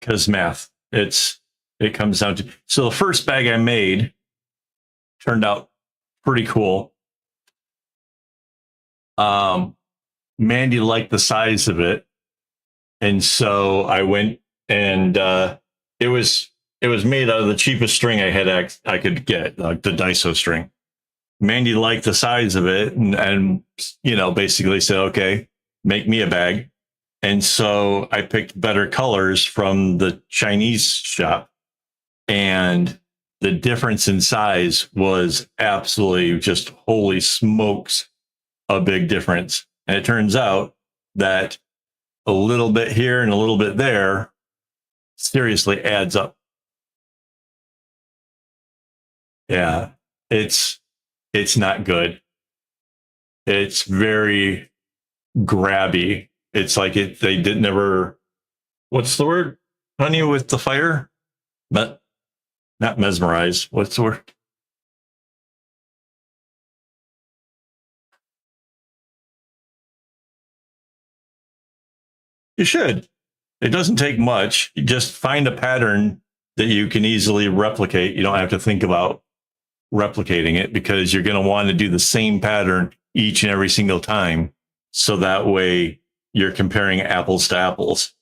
Speaker 1: Because math. It comes down to, so the first bag I made turned out pretty cool. Mandy liked the size of it, and so I went and it was made out of the cheapest string I could get, like the Daiso string. Mandy liked the size of it, and basically said, "Okay, make me a bag." And so I picked better colors from the Chinese shop, and the difference in size was absolutely just holy smokes, a big difference. And it turns out that a little bit here and a little bit there seriously adds up. Yeah, it's not good. It's very grabby. It's like they did never. What's the word? Honey with the fire, but not mesmerized. What's the word? You should. It doesn't take much. You just find a pattern that you can easily replicate. You don't have to think about replicating it, because you're going to want to do the same pattern each and every single time. So that way you're comparing apples to apples.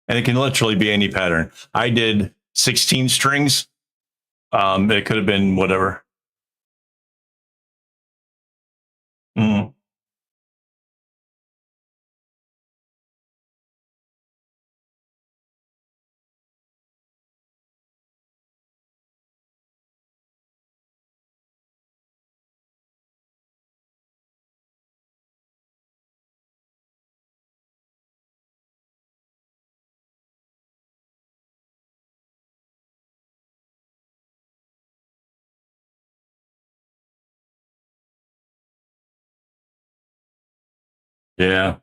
Speaker 1: And it can literally be any pattern. I did 16 strings. It could have been whatever. Mm. Yeah.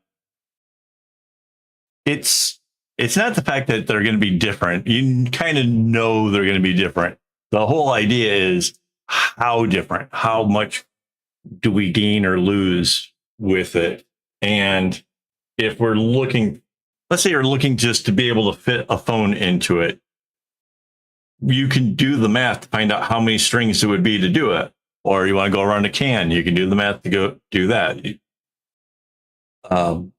Speaker 1: It's it's not the fact that they're going to be different. You kind of know they're going to be different. The whole idea is how different, how much do we gain or lose with it? And if we're looking, let's say you're looking just to be able to fit a phone into it, you can do the math to find out how many strings it would be to do it. Or you want to go around a can, you can do the math to go do that. Um,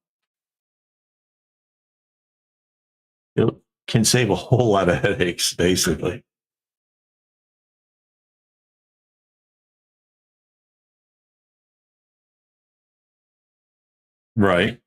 Speaker 1: it can save a whole lot of headaches, basically. Right.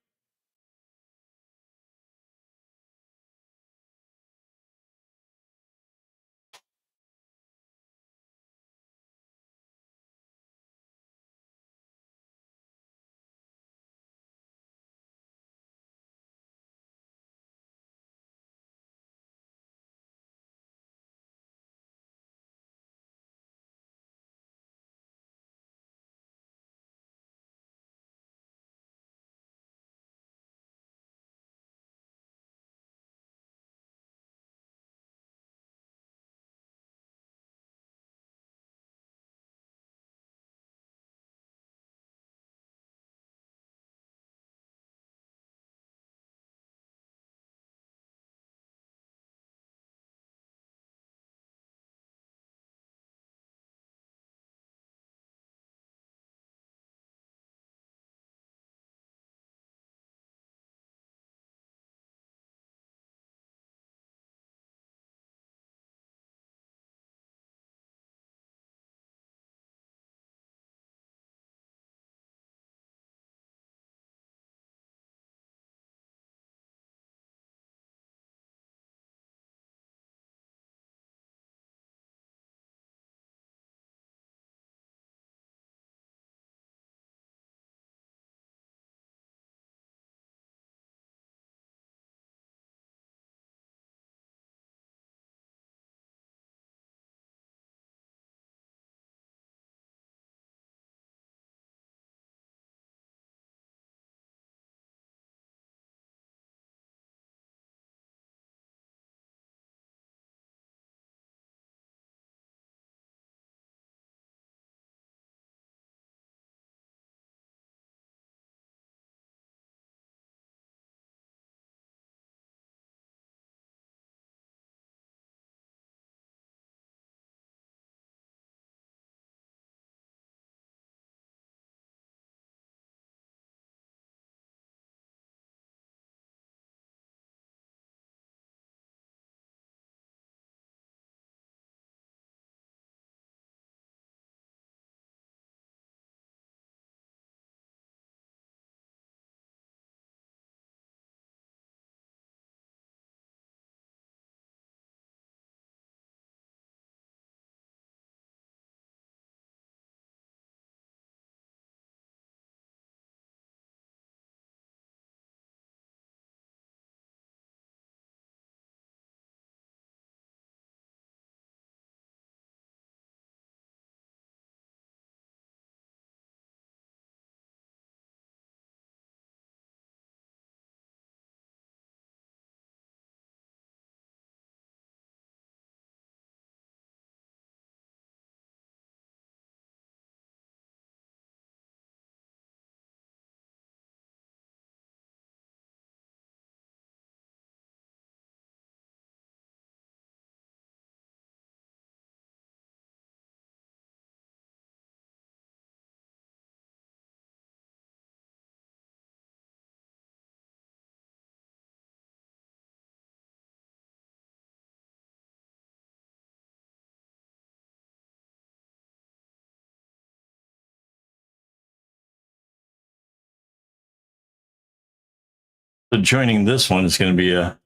Speaker 1: So joining this one is going to be a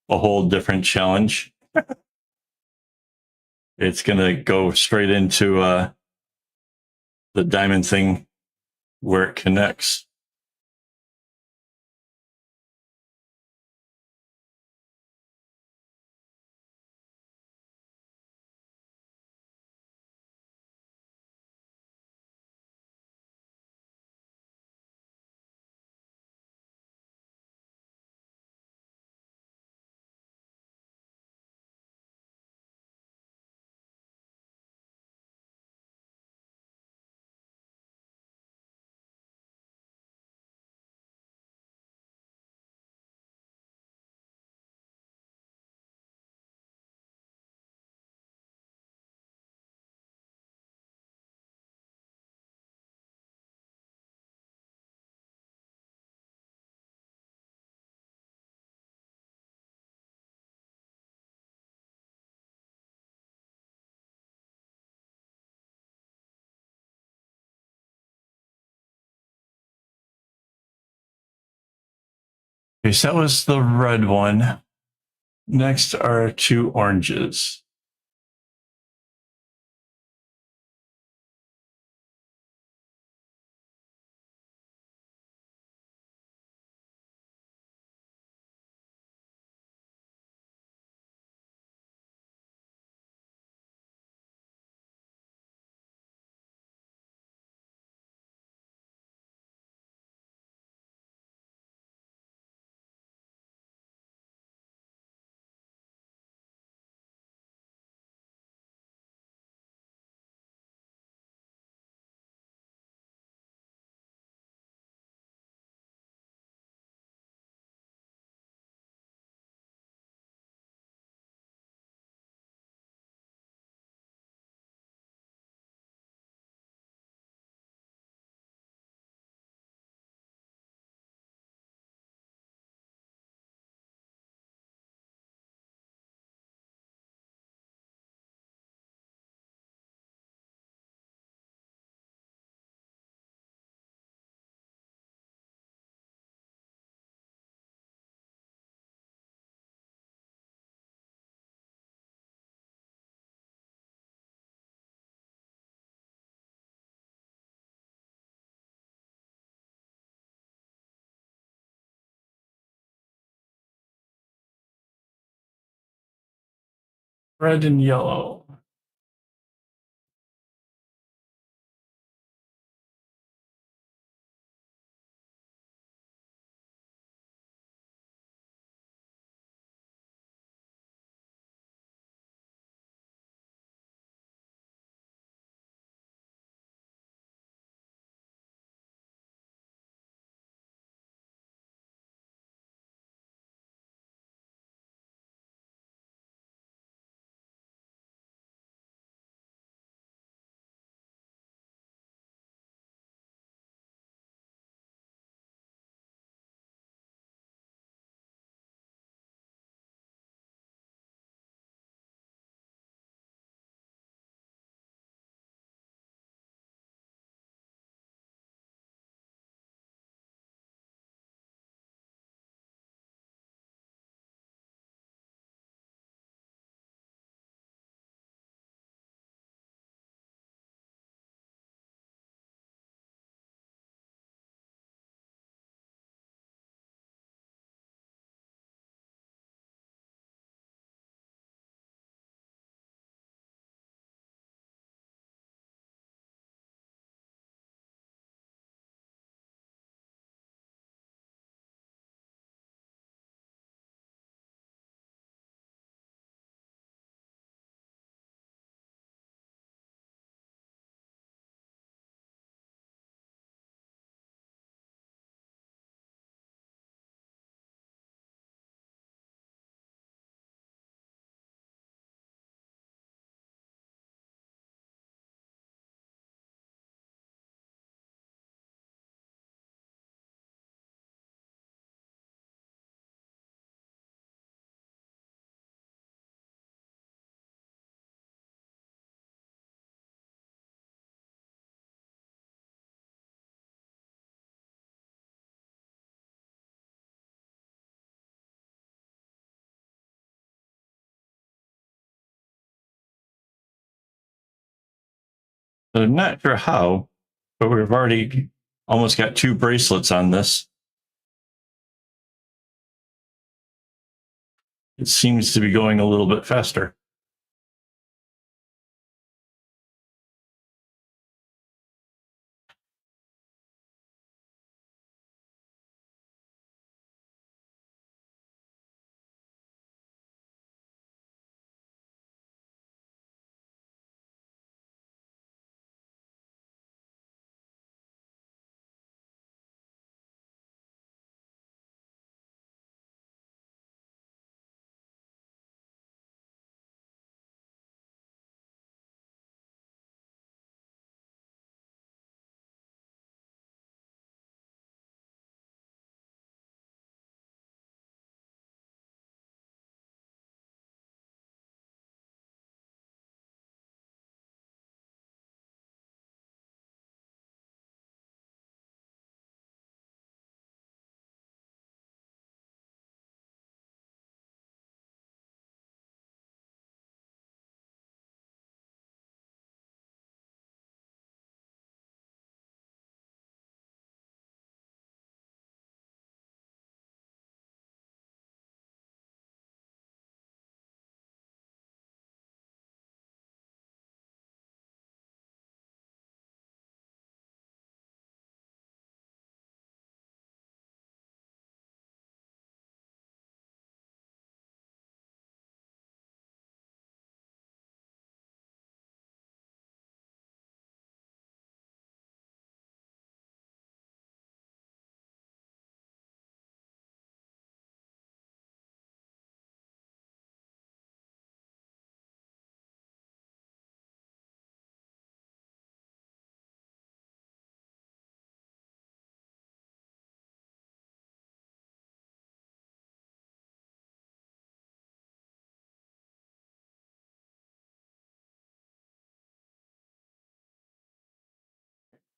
Speaker 1: whole different challenge. It's going to go straight into the diamond thing where it connects. Okay, so that was the red one. Next are two oranges. Red and yellow. So I'm not sure how, but we've already almost got 2 bracelets on this. It seems to be going a little bit faster.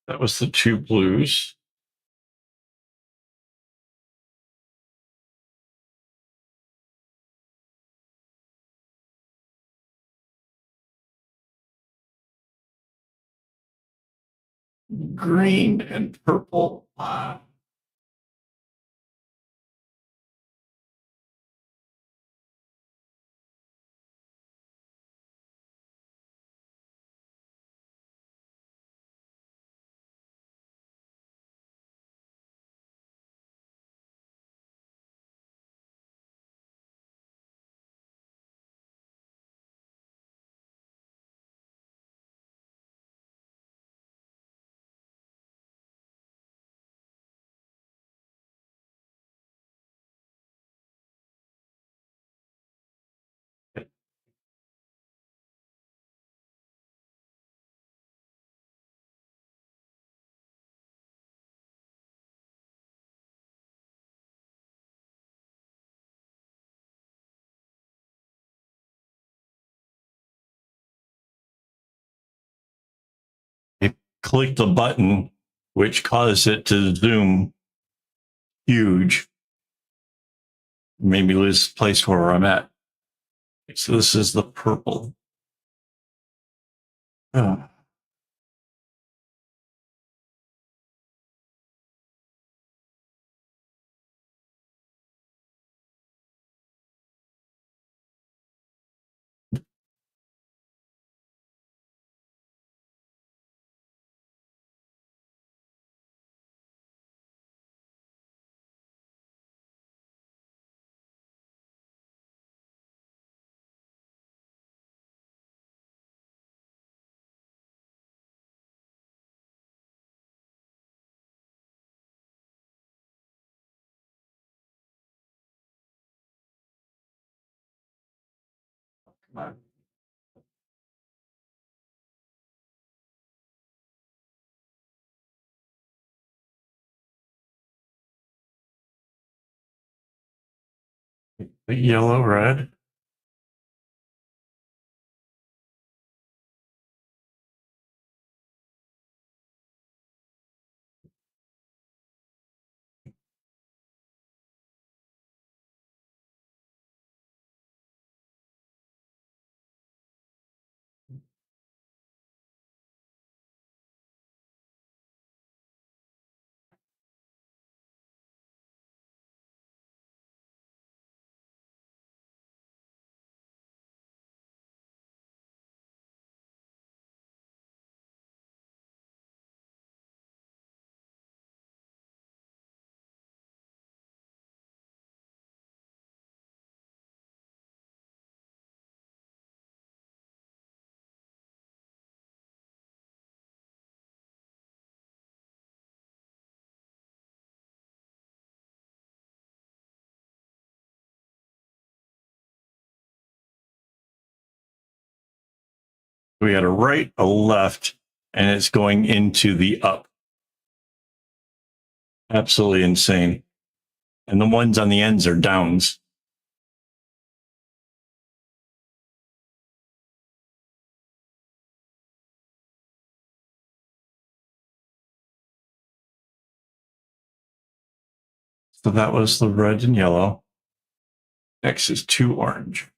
Speaker 1: That was the 2 blues. Green and purple. It clicked a button, which caused it to zoom huge. Made me lose place where I'm at. So this is the purple. Oh. The yellow, red. We got a right, a left, and it's going into the up. Absolutely insane. And the ones on the ends are downs. So that was the red and yellow. Next is 2 orange.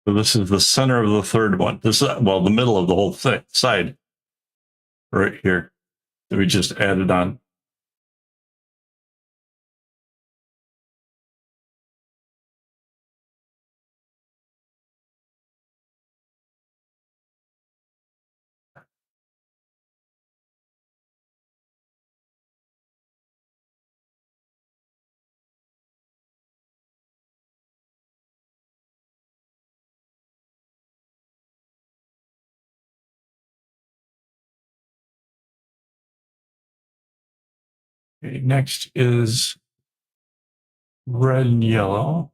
Speaker 1: So this is the center of the third one. This is, well, the middle of the whole thing, side right here that we just added on. Okay, next is red and yellow.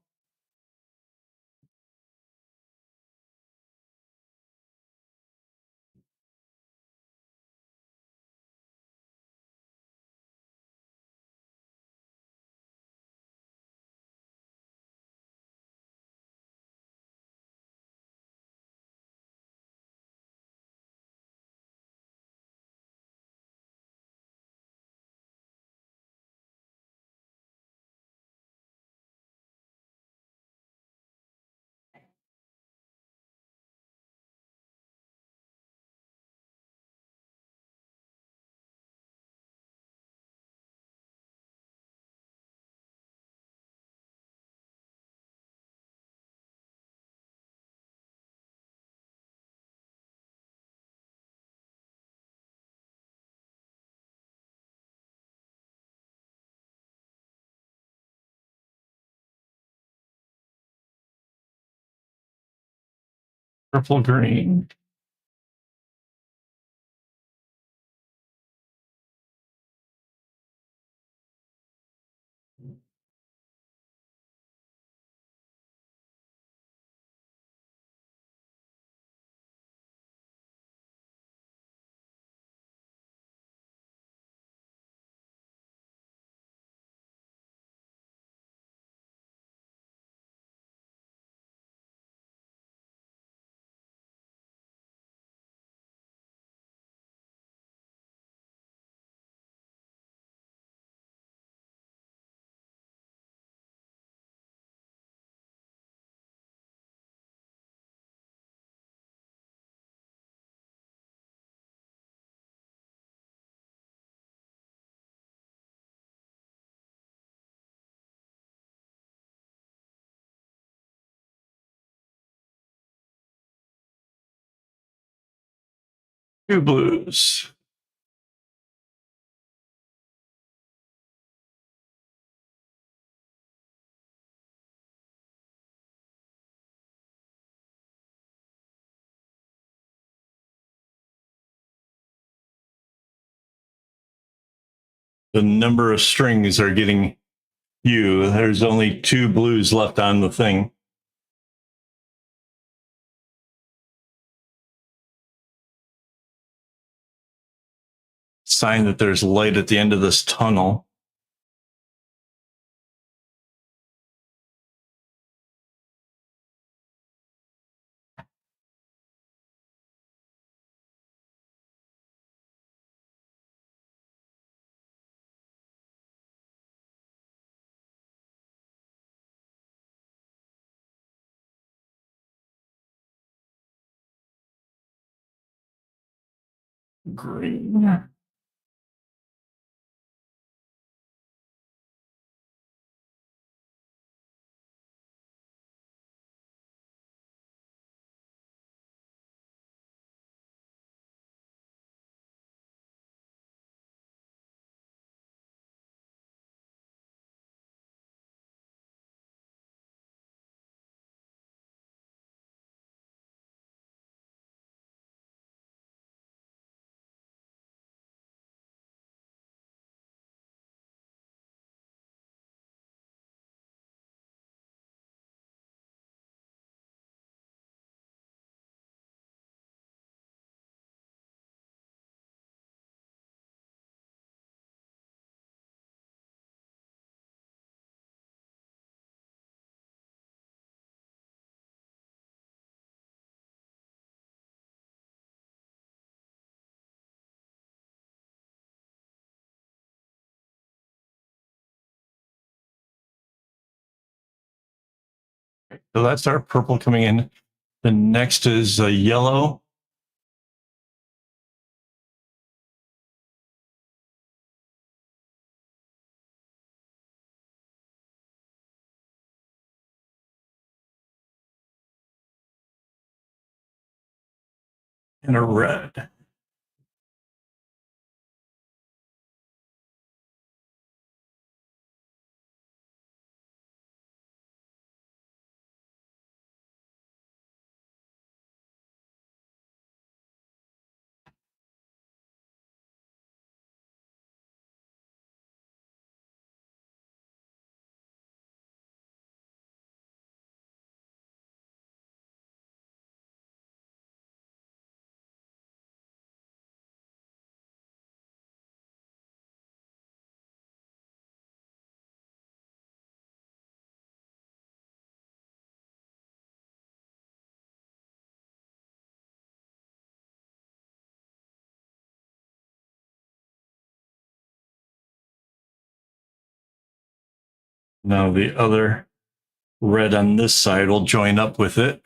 Speaker 1: Purple green. Two blues. The number of strings are getting few. There's only 2 blues left on the thing. Sign that there's light at the end of this tunnel. green. So that's our purple coming in. The next is a yellow. And a red. Now the other red on this side will join up with it.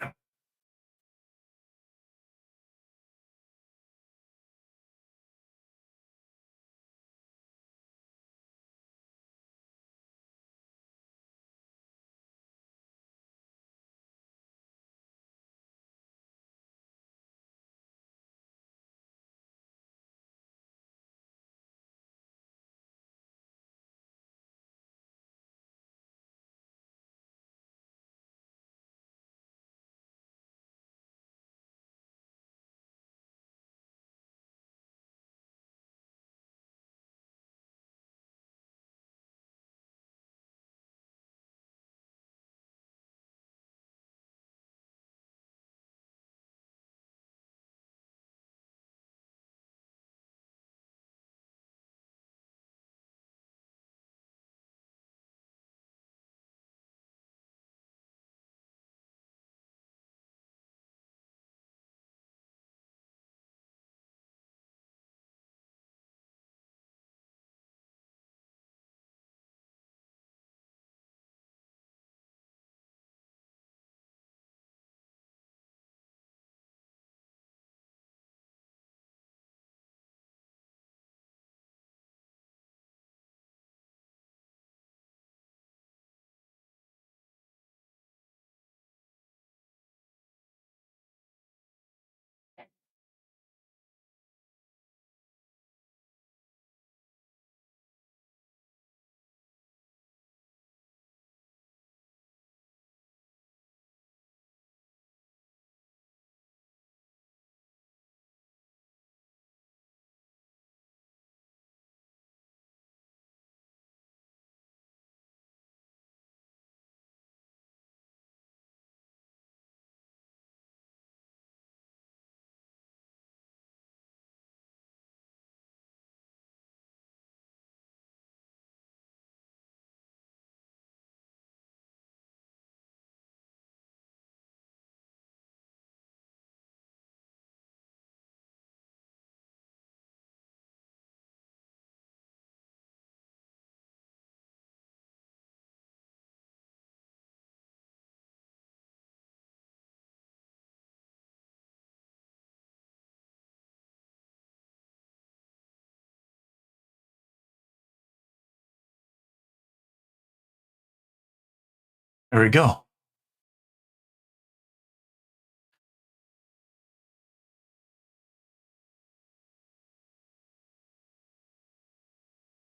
Speaker 1: There we go.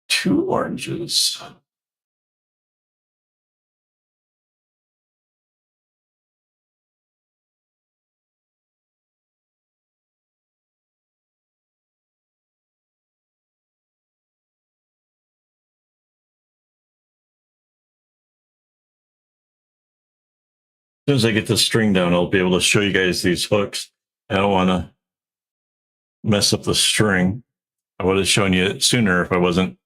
Speaker 1: Two oranges. As soon as I get this string down, I'll be able to show you guys these hooks. I don't want to mess up the string. I would have shown you it sooner if I wasn't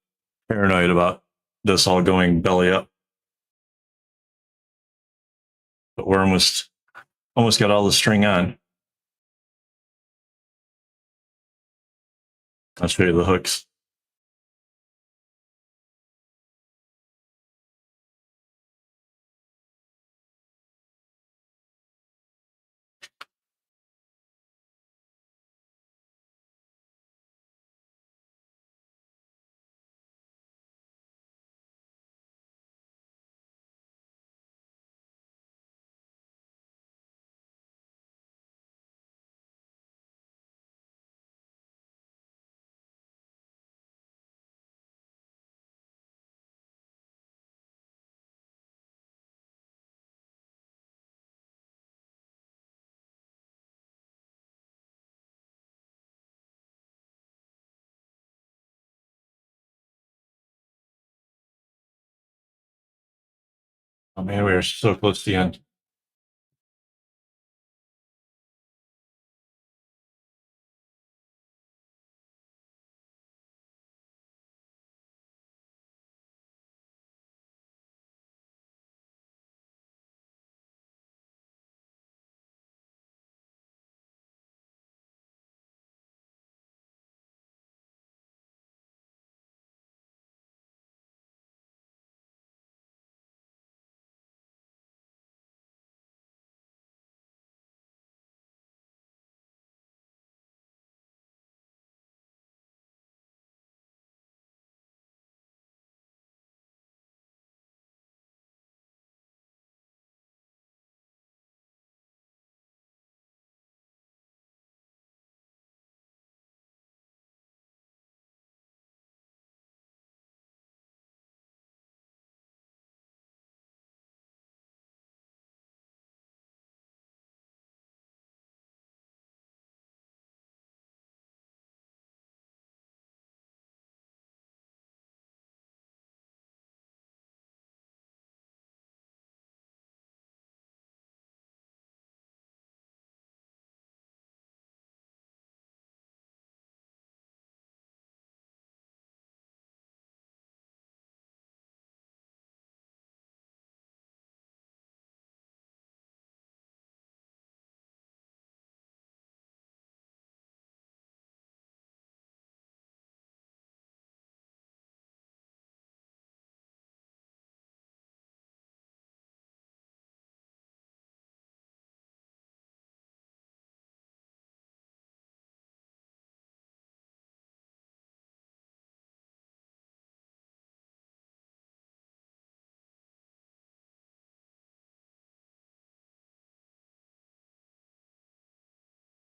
Speaker 1: paranoid about this all going belly up. But we're almost got all the string on. I'll show you the hooks. Oh man, we are so close to the end.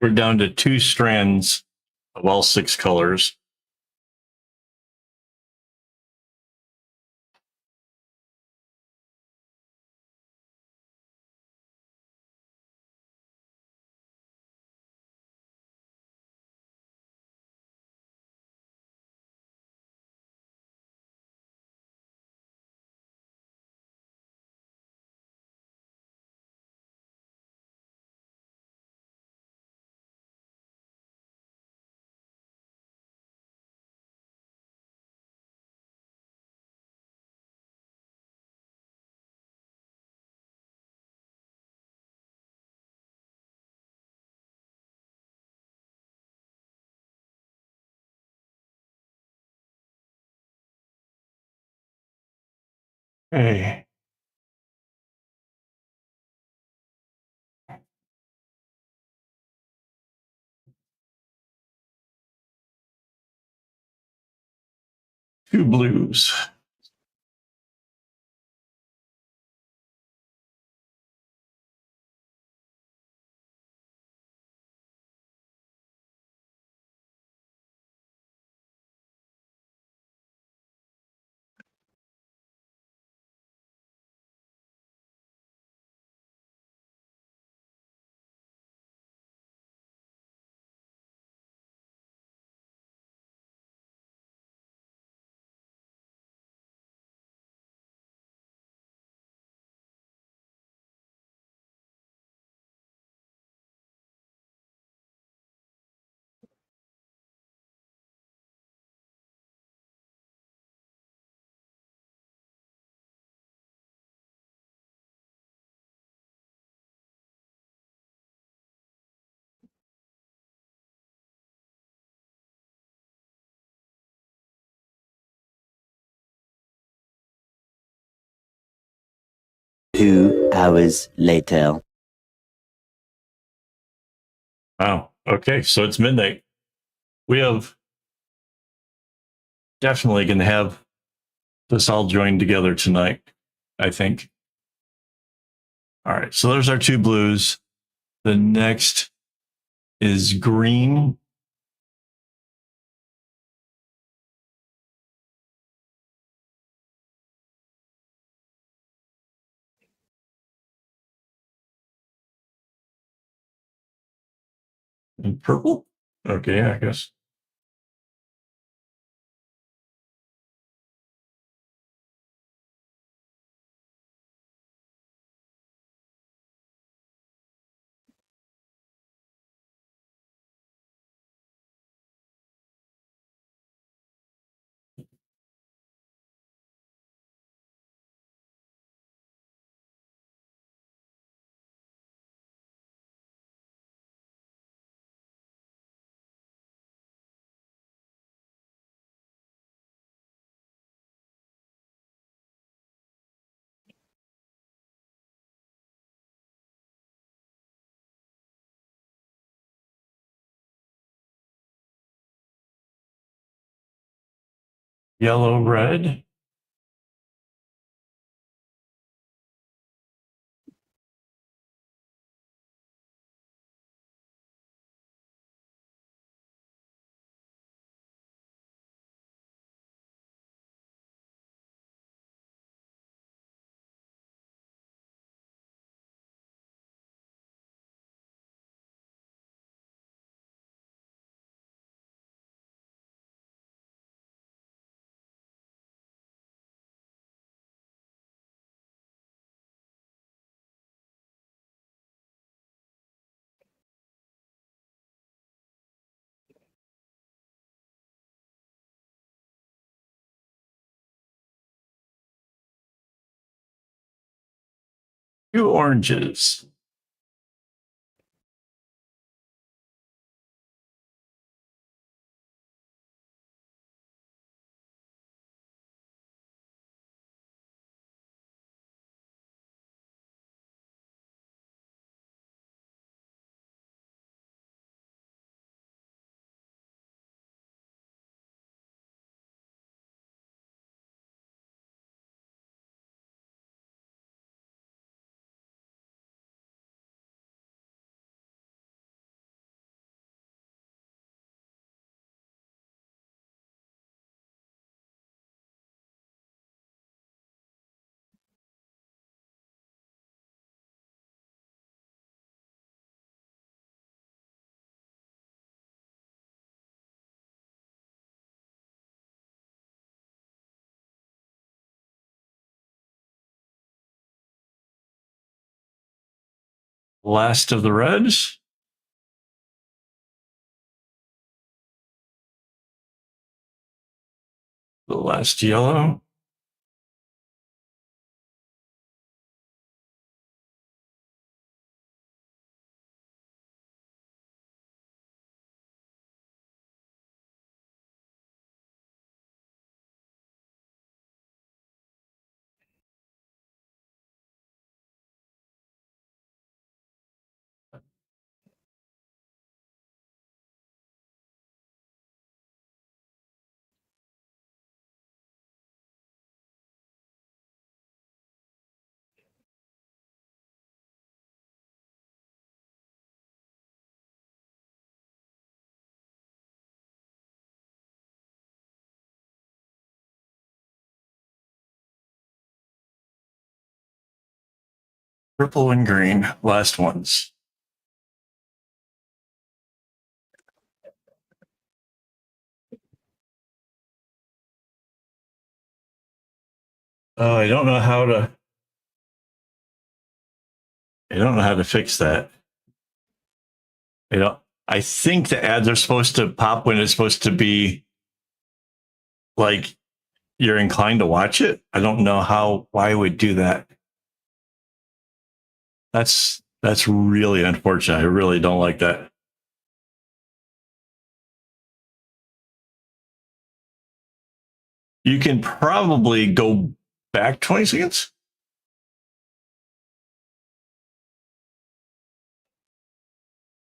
Speaker 1: We're down to 2 strands of all 6 colors. Hey. Two blues.
Speaker 3: 2 hours later.
Speaker 1: Wow. Okay. So it's midnight. We have definitely going to have this all joined together tonight, I think. All right. So there's our two blues. The next is green. And purple. Okay. I guess. Yellow, red. Two oranges. Last of the reds. The last yellow. Purple and green. Last ones. I don't know how to. I don't know how to fix that. You know, I think the ads are supposed to pop when it's supposed to be like you're inclined to watch it. I don't know why it would do that. That's really unfortunate. I really don't like that. You can probably go back 20 seconds.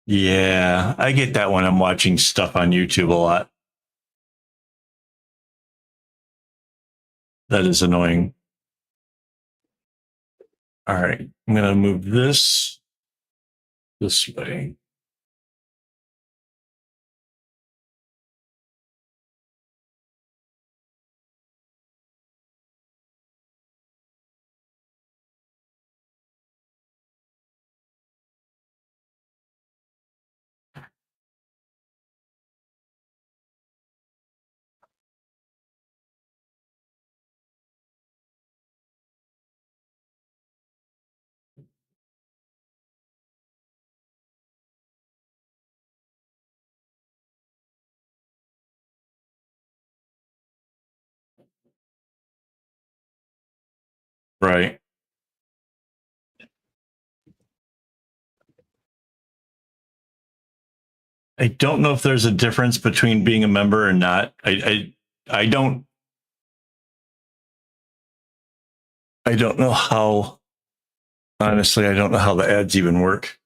Speaker 1: Yeah, I get that when I'm watching stuff on YouTube a lot. That is annoying. All right, I'm going to move this way. Right. I don't know if there's a difference between being a member or not. I don't know how, honestly, I don't know how the ads even work.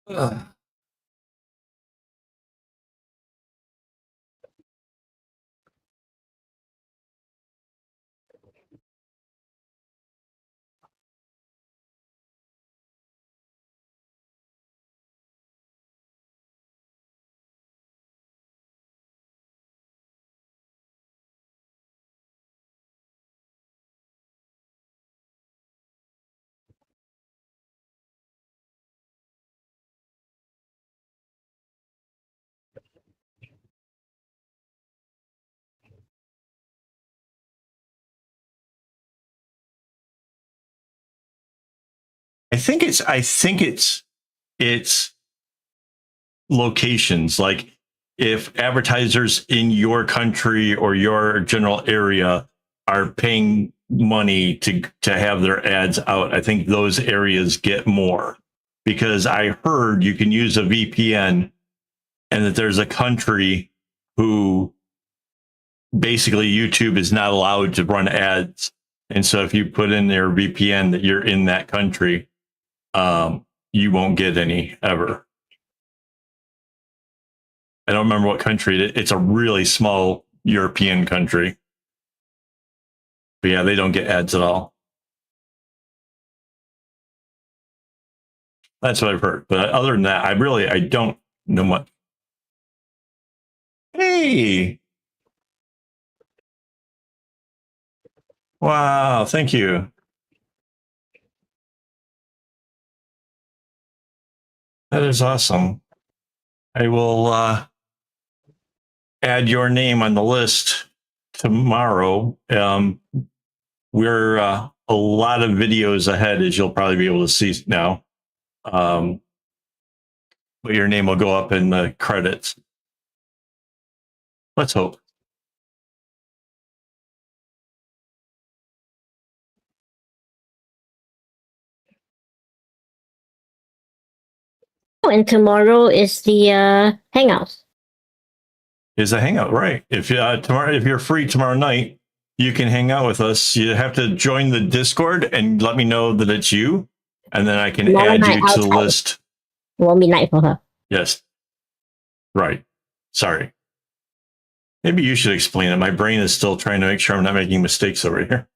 Speaker 1: Ugh. I think it's locations. Like if advertisers in your country or your general area are paying money to have their ads out, I think those areas get more, because I heard you can use a VPN and that there's a country who basically YouTube is not allowed to run ads. And so if you put in their VPN that you're in that country, you won't get any ever. I don't remember what country it's a really small European country. But yeah, they don't get ads at all. That's what I've heard. But other than that, I don't know much. Hey, wow, thank you. That is awesome. I will add your name on the list tomorrow. We're a lot of videos ahead, as you'll probably be able to see now. But your name will go up in the credits. Let's hope.
Speaker 2: Oh, and tomorrow is the hangout.
Speaker 1: Is a hangout, right? If if you're free tomorrow night, you can hang out with us. You have to join the Discord and let me know that it's you, and then I can
Speaker 2: Tomorrow
Speaker 1: add
Speaker 2: night
Speaker 1: you to the
Speaker 2: outside.
Speaker 1: list.
Speaker 2: It won't be night for her.
Speaker 1: Yes, right. Sorry. Maybe you should explain it. My brain is still trying to make sure I'm not making mistakes over here.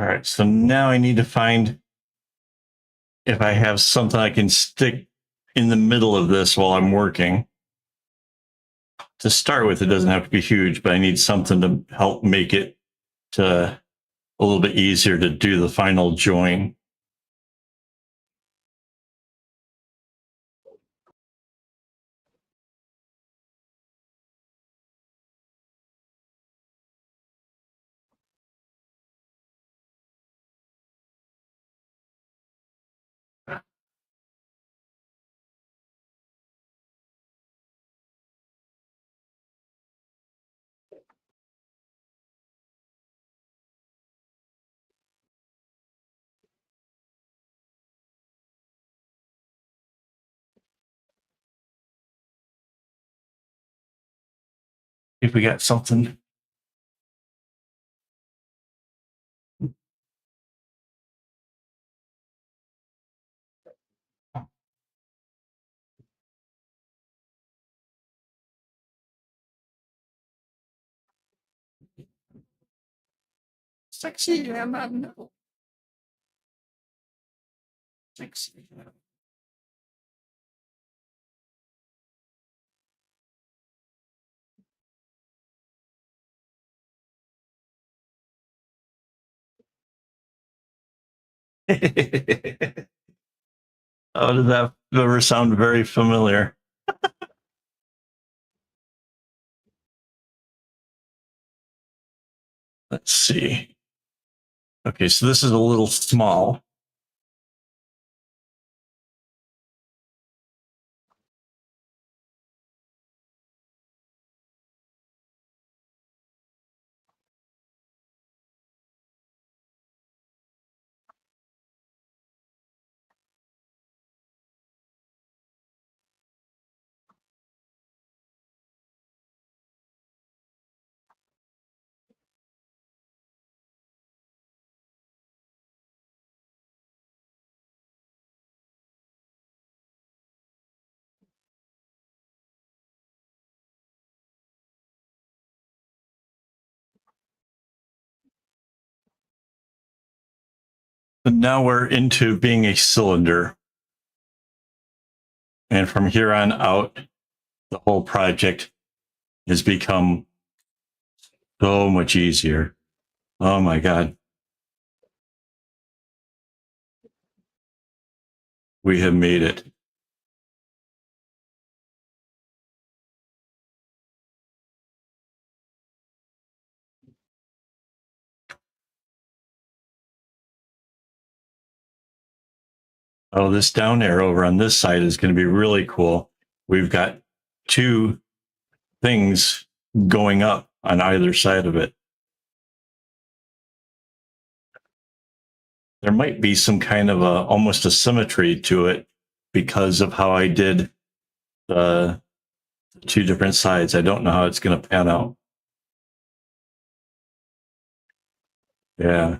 Speaker 1: All right, so now I need to find if I have something I can stick in the middle of this while I'm working. To start with, it doesn't have to be huge, but I need something to help make it a little bit easier to do the final join. If we got something. Sexy, I'm not no. Sexy. Oh, did that ever sound very familiar? Let's see. Okay, so this is a little small. And now we're into being a cylinder. And from here on out, the whole project has become so much easier. Oh my God. We have made it. Oh, this down arrow over on this side is going to be really cool. We've got two things going up on either side of it. There might be some kind of almost a symmetry to it because of how I did the two different sides. I don't know how it's going to pan out. Yeah.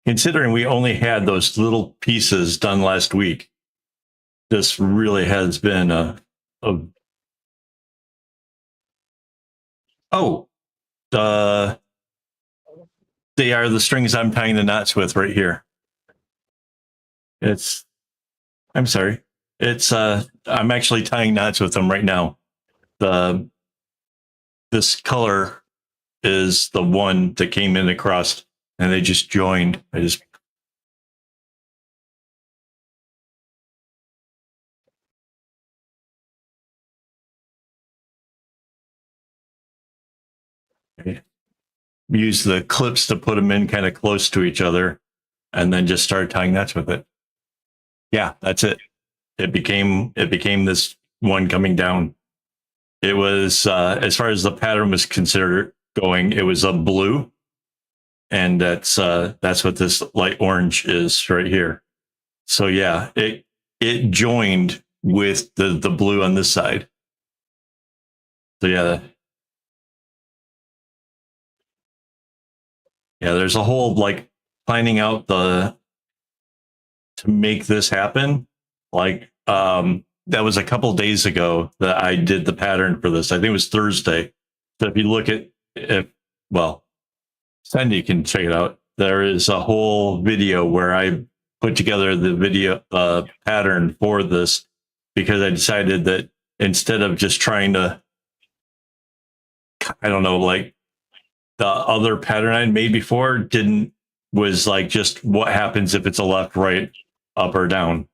Speaker 1: Considering we only had those little pieces done last week, this really has been a oh, they are the strings I'm tying the knots with right here. I'm sorry. I'm actually tying knots with them right now. This color is the one that came in across and they just joined. Use the clips to put them in kind of close to each other and then just start tying knots with it. Yeah, that's it. It became this one coming down. It was as far as the pattern was considered going, it was a blue, and that's what this light orange is right here. So yeah, it joined with the blue on this side. So yeah, there's a whole like finding out to make this happen. Like that was a couple days ago that I did the pattern for this. I think it was Thursday. So if you look at Sandy can check it out. there is a whole video where I put together the video pattern for this, because I decided that instead of just trying to, I don't know, like the other pattern I'd made before was like just what happens if it's a left, right, up, or down.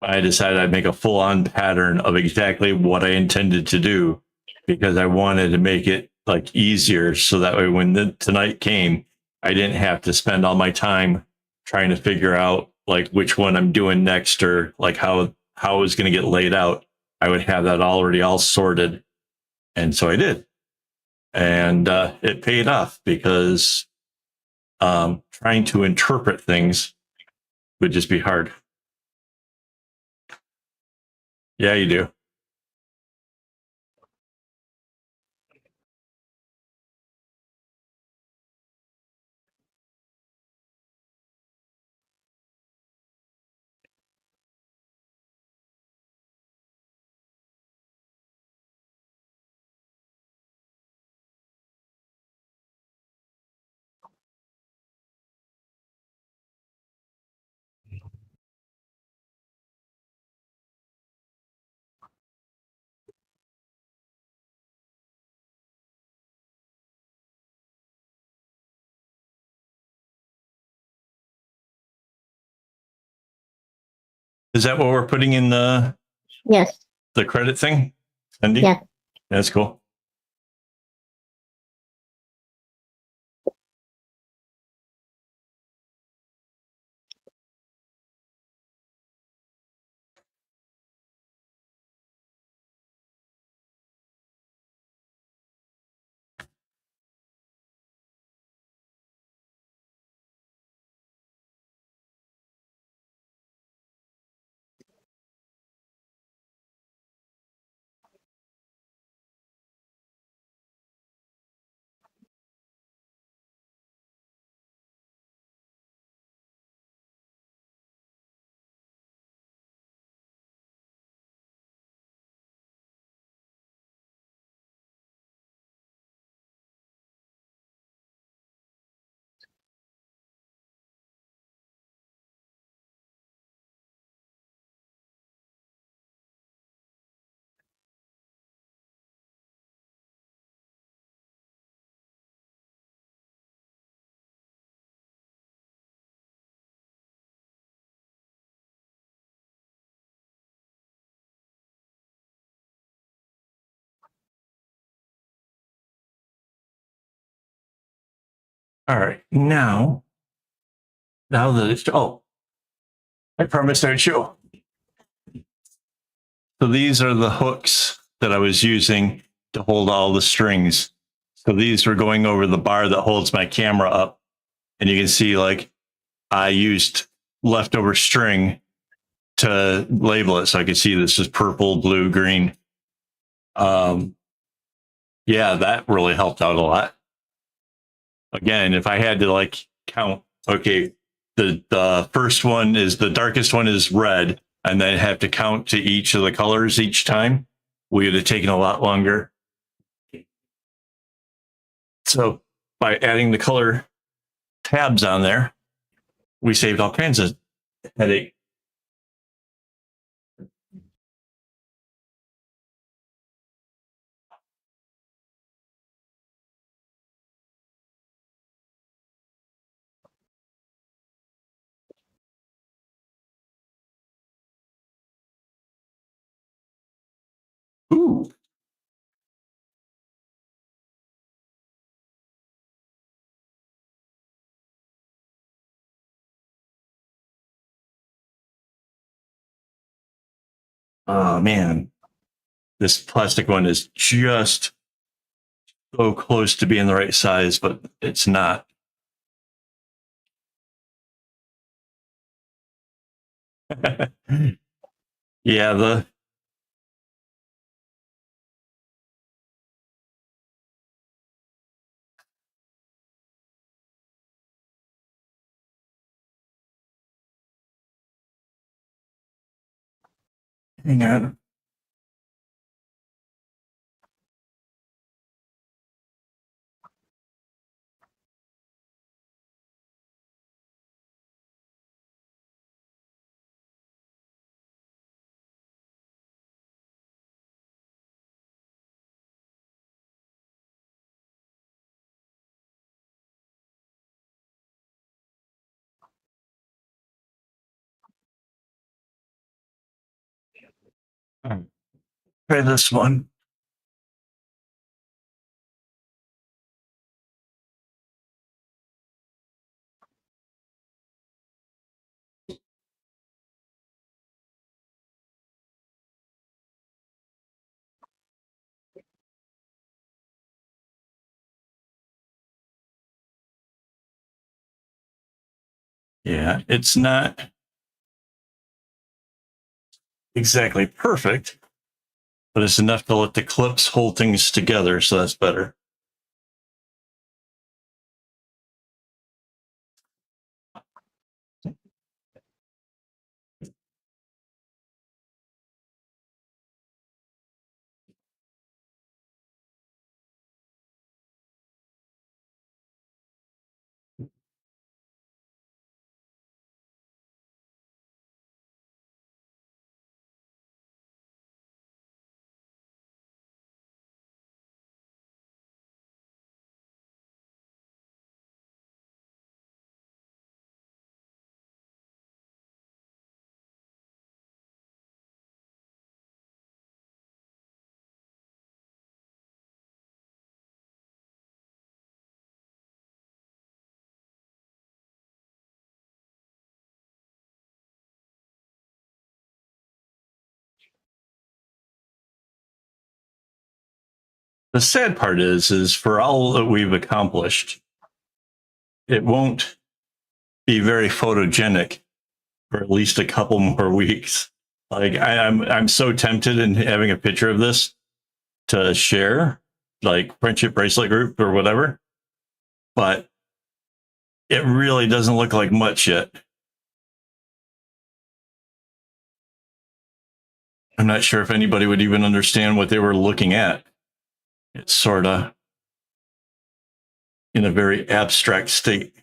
Speaker 1: I decided I'd make a full on pattern of exactly what I intended to do, because I wanted to make it like easier. So that way, when tonight came, I didn't have to spend all my time trying to figure out like which one I'm doing next, or like how it was going to get laid out. I would have that already all sorted. And so I did. And it paid off, because trying to interpret things would just be hard. Yeah, you do. Is that what we're putting in
Speaker 2: Yes.
Speaker 1: the credit thing, Cindy?
Speaker 2: Yeah.
Speaker 1: That's cool. All right, now that it's I promised I'd show. So these are the hooks that I was using to hold all the strings. So these were going over the bar that holds my camera up, and you can see like I used leftover string to label it, so I could see this is purple, blue, green. Yeah, that really helped out a lot. Again, if I had to like count, okay, the first one is the darkest one is red, and then have to count to each of the colors each time, we would have taken a lot longer. So by adding the color tabs on there, we saved all kinds of headache. Ooh. Oh man, this plastic one is just so close to being the right size, but it's not. Yeah, hang on. Try this one. Yeah, it's not exactly perfect, but it's enough to let the clips hold things together, so that's better. The sad part is for all that we've accomplished, it won't be very photogenic for at least a couple more weeks. Like I'm so tempted in having a picture of this to share, like friendship bracelet group or whatever, but it really doesn't look like much yet. I'm not sure if anybody would even understand what they were looking at. It's sort of in a very abstract state.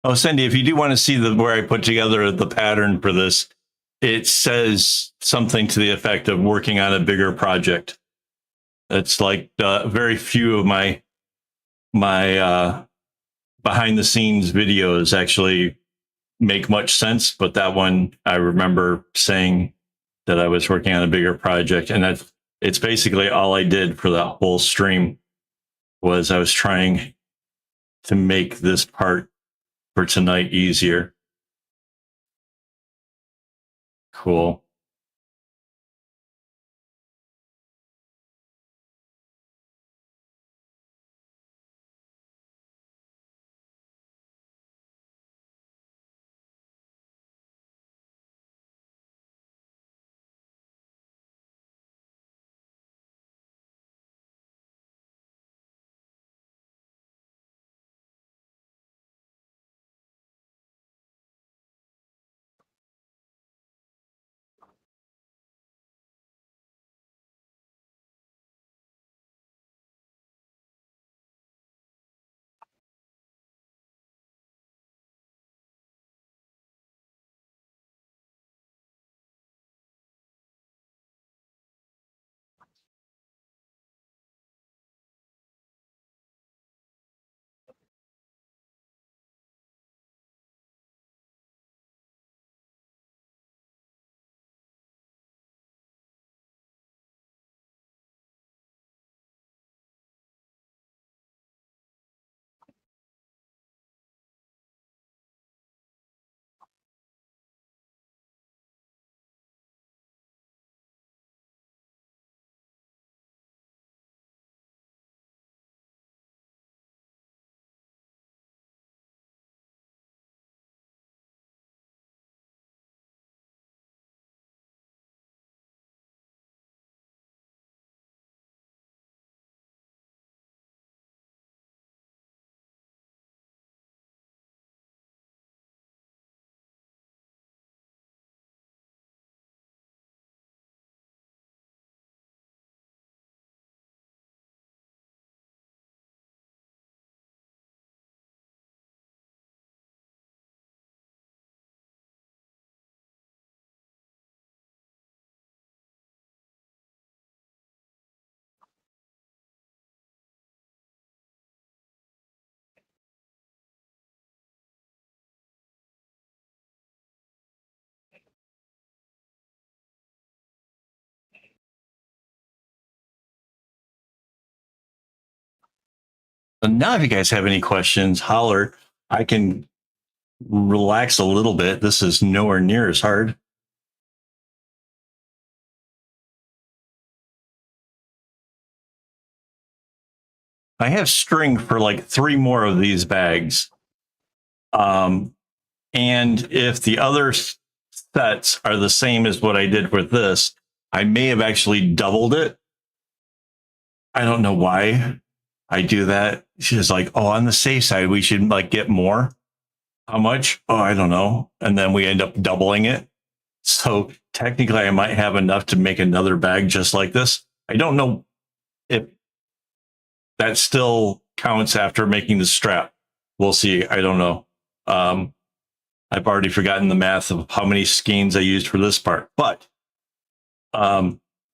Speaker 1: Oh, Cindy, if you do want to see where I put together the pattern for this, it says something to the effect of working on a bigger project. It's like very few of my behind the scenes videos actually make much sense, but that one I remember saying that I was working on a bigger project, and it's basically all I did for that whole stream was I was trying to make this part for tonight easier. Cool. And now, if you guys have any questions, holler. I can relax a little bit. This is nowhere near as hard. I have string for like 3 more of these bags. And if the other sets are the same as what I did with this, I may have actually doubled it. I don't know why I do that. She's like, oh, on the safe side, we should like get more. How much? Oh, I don't know. And then we end up doubling it. So technically, I might have enough to make another bag just like this. I don't know if that still counts after making the strap. We'll see. I don't know. I've already forgotten the math of how many skeins I used for this part, but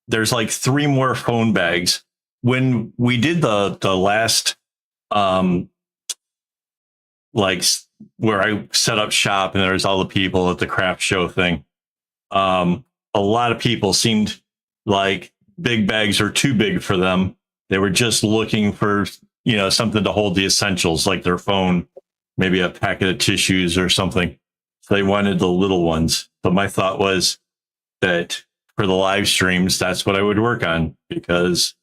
Speaker 1: there's like 3 more phone bags. When we did the last like where I set up shop and there's all the people at the craft show thing, a lot of people seemed like big bags are too big for them. They were just looking for, something to hold the essentials like their phone, maybe a packet of tissues or something. So they wanted the little ones. But my thought was that for the live streams, that's what I would work on, because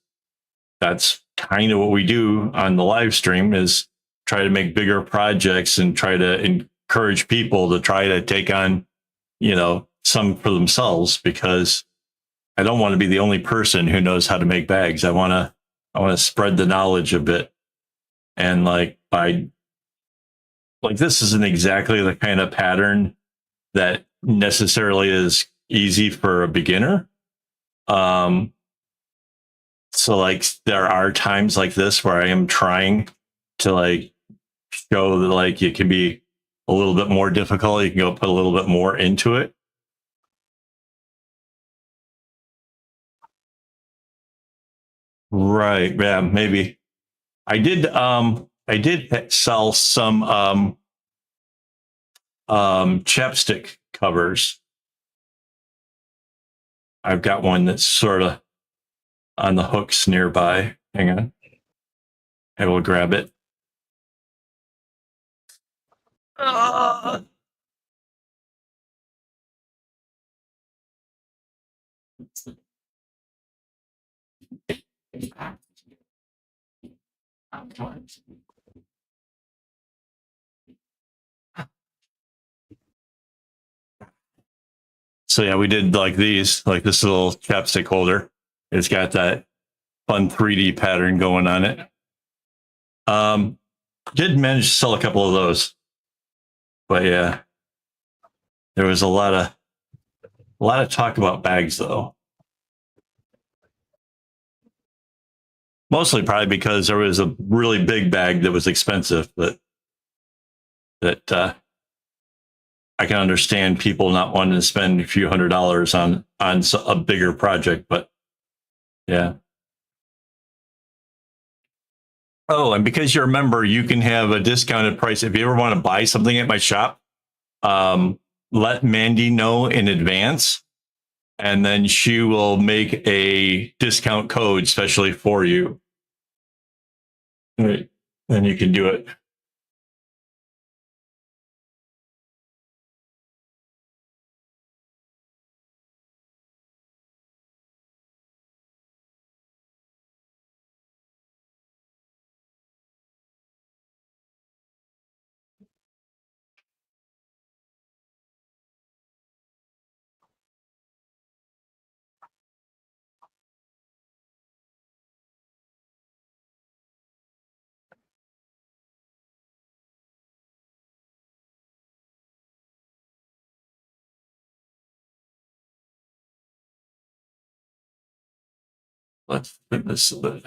Speaker 1: that's kind of what we do on the live stream, is try to make bigger projects and try to encourage people to try to take on, some for themselves, because I don't want to be the only person who knows how to make bags. I want to spread the knowledge a bit. And this isn't exactly the kind of pattern that necessarily is easy for a beginner. So like there are times like this where I am trying to like show that like it can be a little bit more difficult. You can go put a little bit more into it. Right. Yeah, maybe. I did sell some chapstick covers. I've got one that's sort of on the hooks nearby. Hang on. I will grab it. Uh, so yeah, we did like these, like this little chapstick holder. It's got that fun 3D pattern going on it. Did manage to sell a couple of those, but yeah, there was a lot of talk about bags though. Mostly probably because there was a really big bag that was expensive, that I can understand people not wanting to spend a few $100s on a bigger project, but yeah. Oh, and because you're a member, you can have a discounted price. If you ever want to buy something at my shop, let Mandy know in advance, and then she will make a discount code especially for you. Right. Then you can do it. Let's fit this a bit.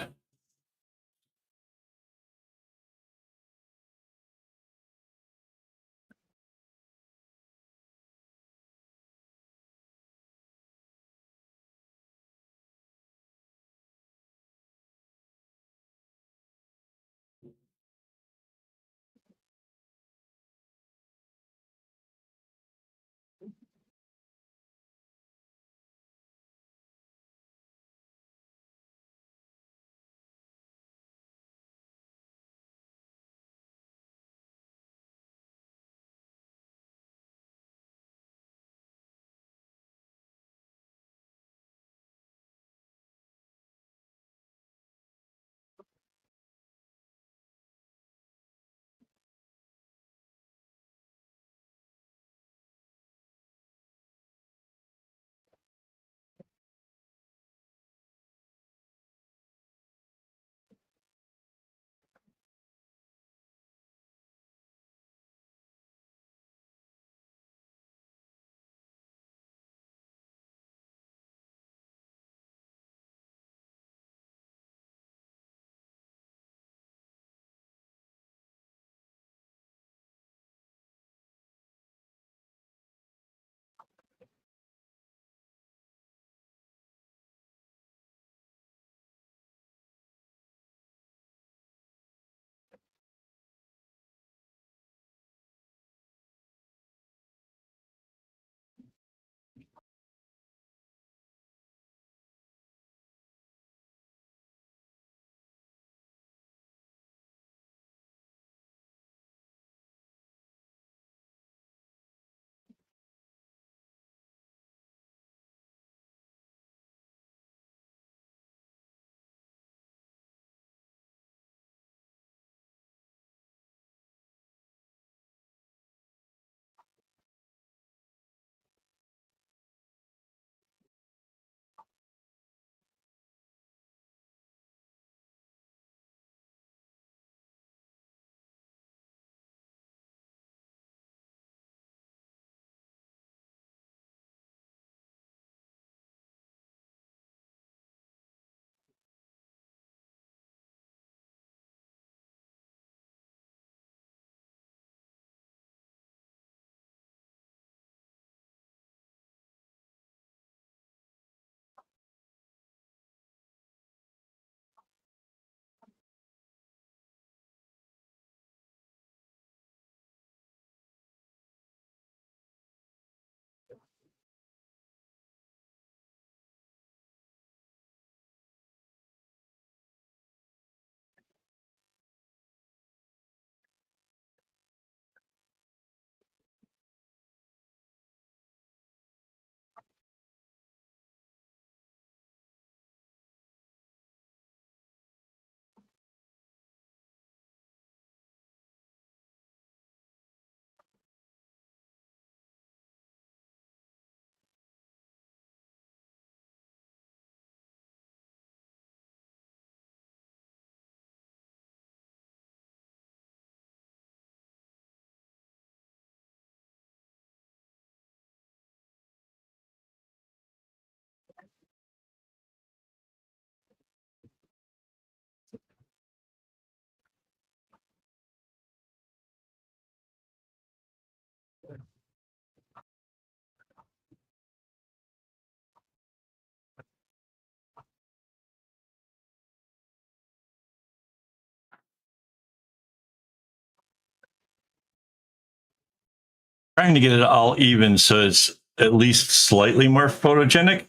Speaker 1: trying to get it all even so it's at least slightly more photogenic.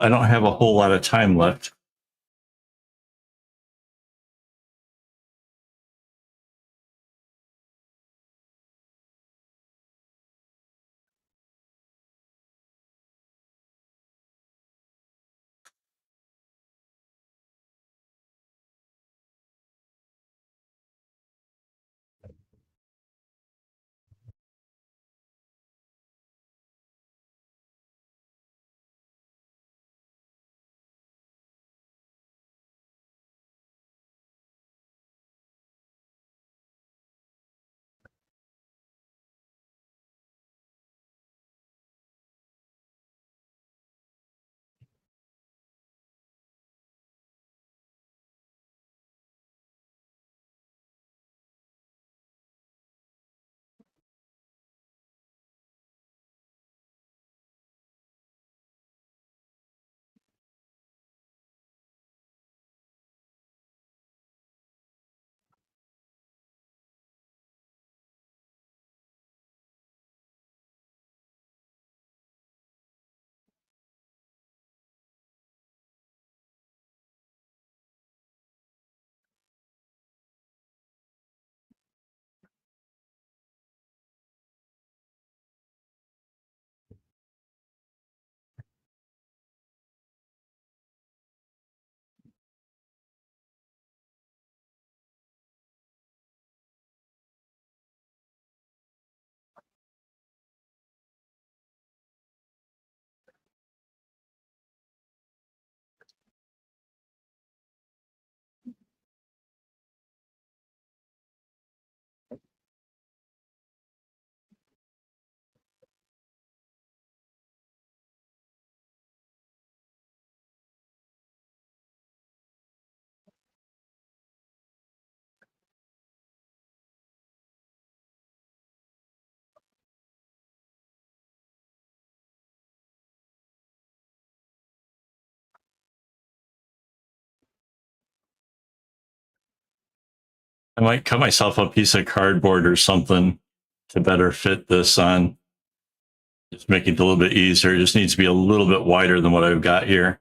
Speaker 1: I don't have a whole lot of time left. I might cut myself a piece of cardboard or something to better fit this on. Just make it a little bit easier. It just needs to be a little bit wider than what I've got here.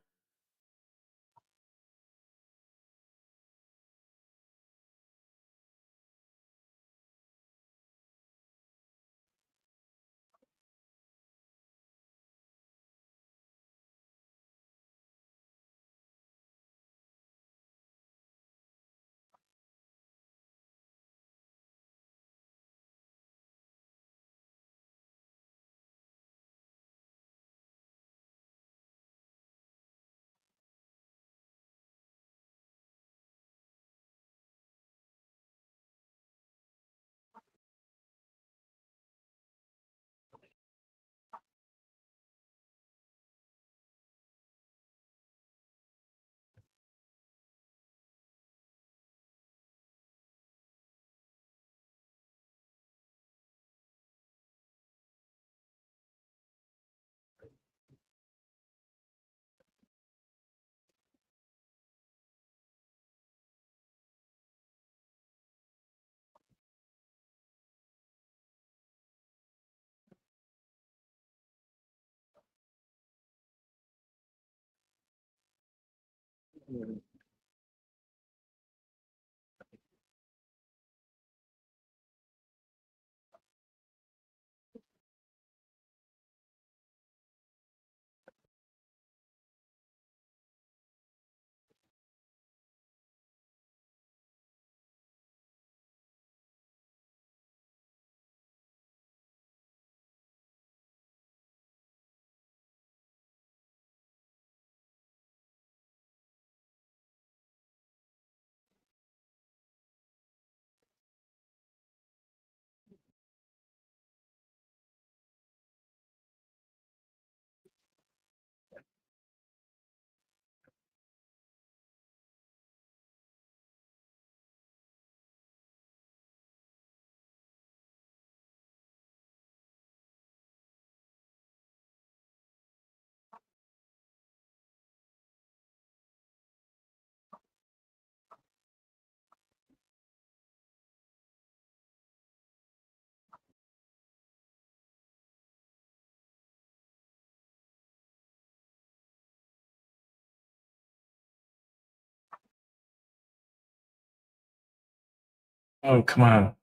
Speaker 1: Oh, come on.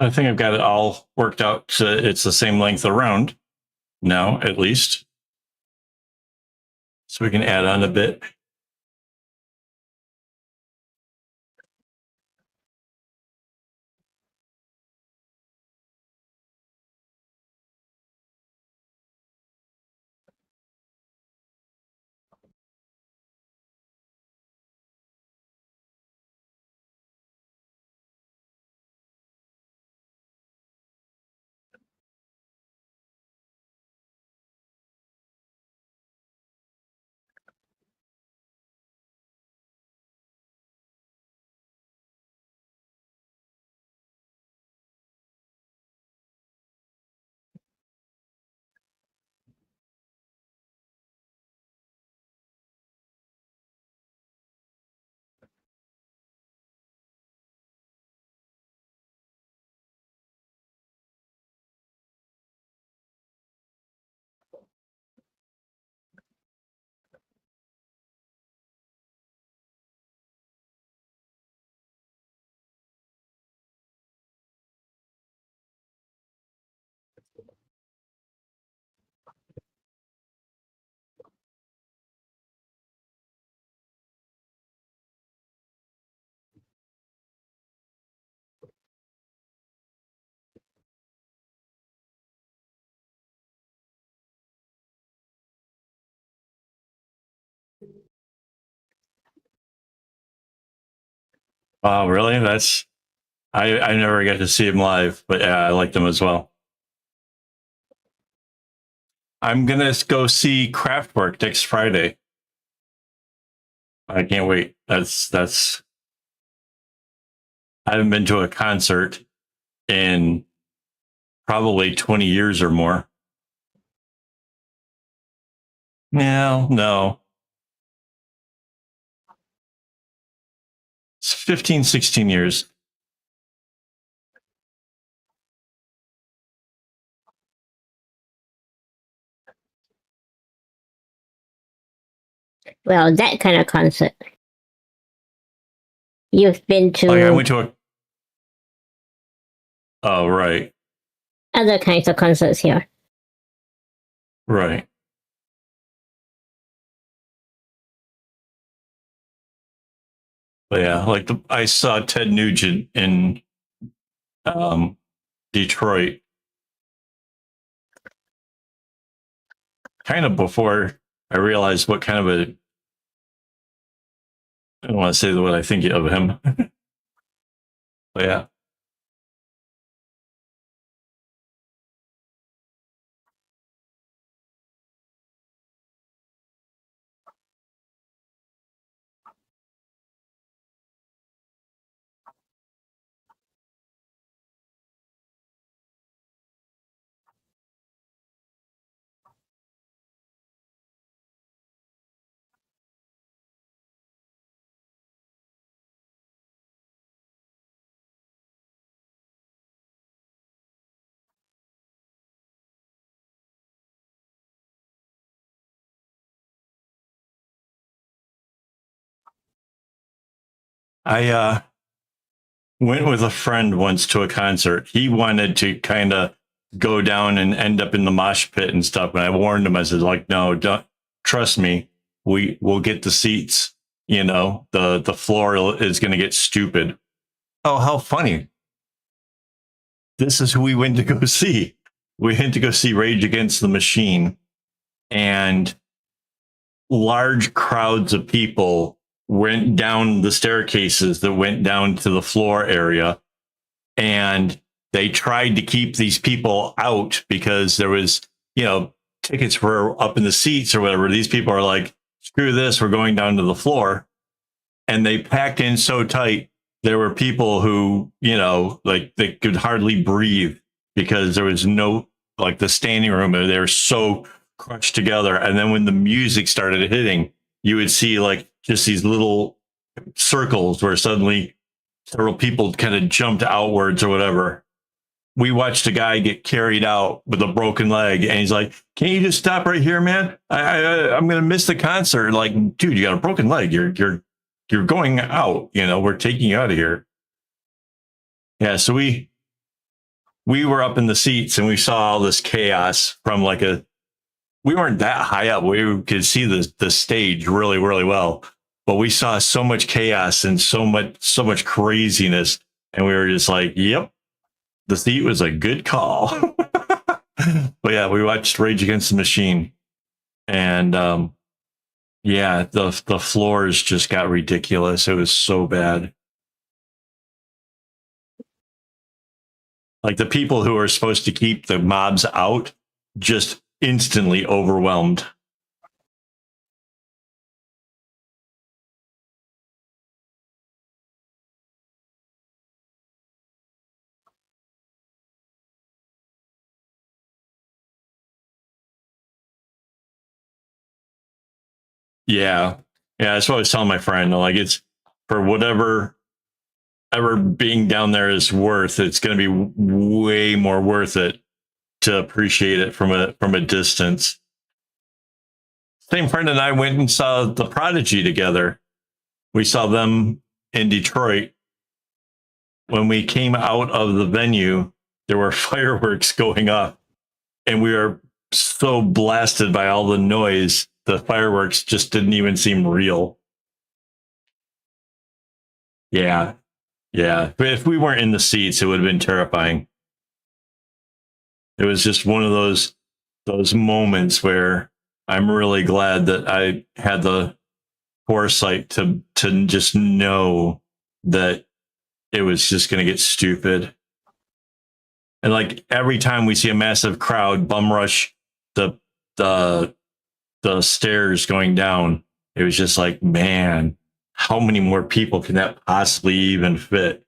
Speaker 1: I think I've got it all worked out. So it's the same length around now, at least. So we can add on a bit. Wow, really? That's I never got to see him live, but yeah, I liked them as well. I'm gonna go see Kraftwerk next Friday. I can't wait. That's I haven't been to a concert in probably 20 years or more. No. It's 15, 16 years.
Speaker 2: Well, that kind of concert. You've been to
Speaker 1: Like I went to a Oh, right.
Speaker 2: other kinds of concerts here.
Speaker 1: Right. But yeah, like I saw Ted Nugent in um, Detroit kind of before I realized what kind of a, I don't want to say what I think of him. But yeah. I went with a friend once to a concert. He wanted to kind of go down and end up in the mosh pit and stuff. And I warned him, I said, like, no, don't trust me. We will get the seats. You know, the floor is going to get stupid. Oh, how funny. This is who we went to go see. We went to go see Rage Against the Machine, and large crowds of people went down the staircases that went down to the floor area, and they tried to keep these people out because there was, you know, tickets were up in the seats or whatever. These people are like, screw this, we're going down to the floor. And they packed in so tight. There were people who, you know, like they could hardly breathe because there was no, like the standing room, they were so crushed together. And then when the music started hitting, you would see like just these little circles where suddenly several people kind of jumped outwards or whatever. We watched a guy get carried out with a broken leg, and he's like, "Can't you just stop right here, man? I'm gonna miss the concert." Like, dude, you got a broken leg. You're going out. You know, we're taking you out of here. Yeah. So we were up in the seats, and we saw all this chaos from like a. We weren't that high up. We could see the stage really really well, but we saw so much chaos and so much craziness, and we were just like, "Yep, the seat was a good call." But yeah, we watched Rage Against the Machine, and yeah, the floors just got ridiculous. It was so bad. Like the people who are supposed to keep the mobs out just instantly overwhelmed. Yeah, yeah. That's what I was telling my friend. Like it's for whatever ever being down there is worth. It's going to be way more worth it to appreciate it from a distance. Same friend and I went and saw the Prodigy together. We saw them in Detroit. When we came out of the venue, there were fireworks going off, and we were so blasted by all the noise. The fireworks just didn't even seem real. Yeah, yeah. But if we weren't in the seats, it would have been terrifying. It was just one of those moments where I'm really glad that I had the foresight to just know that it was just going to get stupid. And like every time we see a massive crowd bum rush the the the stairs going down, it was just like, man, how many more people can that possibly even fit?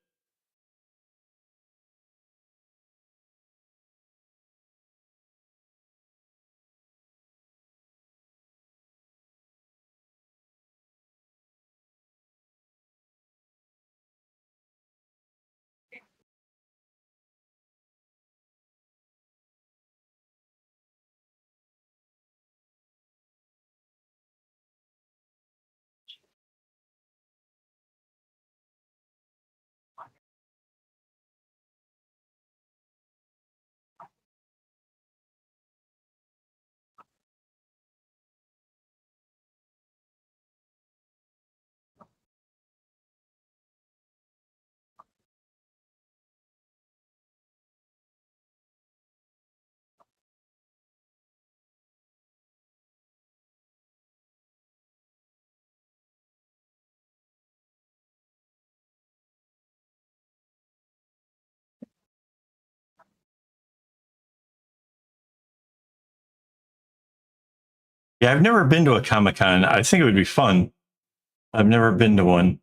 Speaker 1: Yeah, I've never been to a Comic-Con. I think it would be fun. I've never been to one.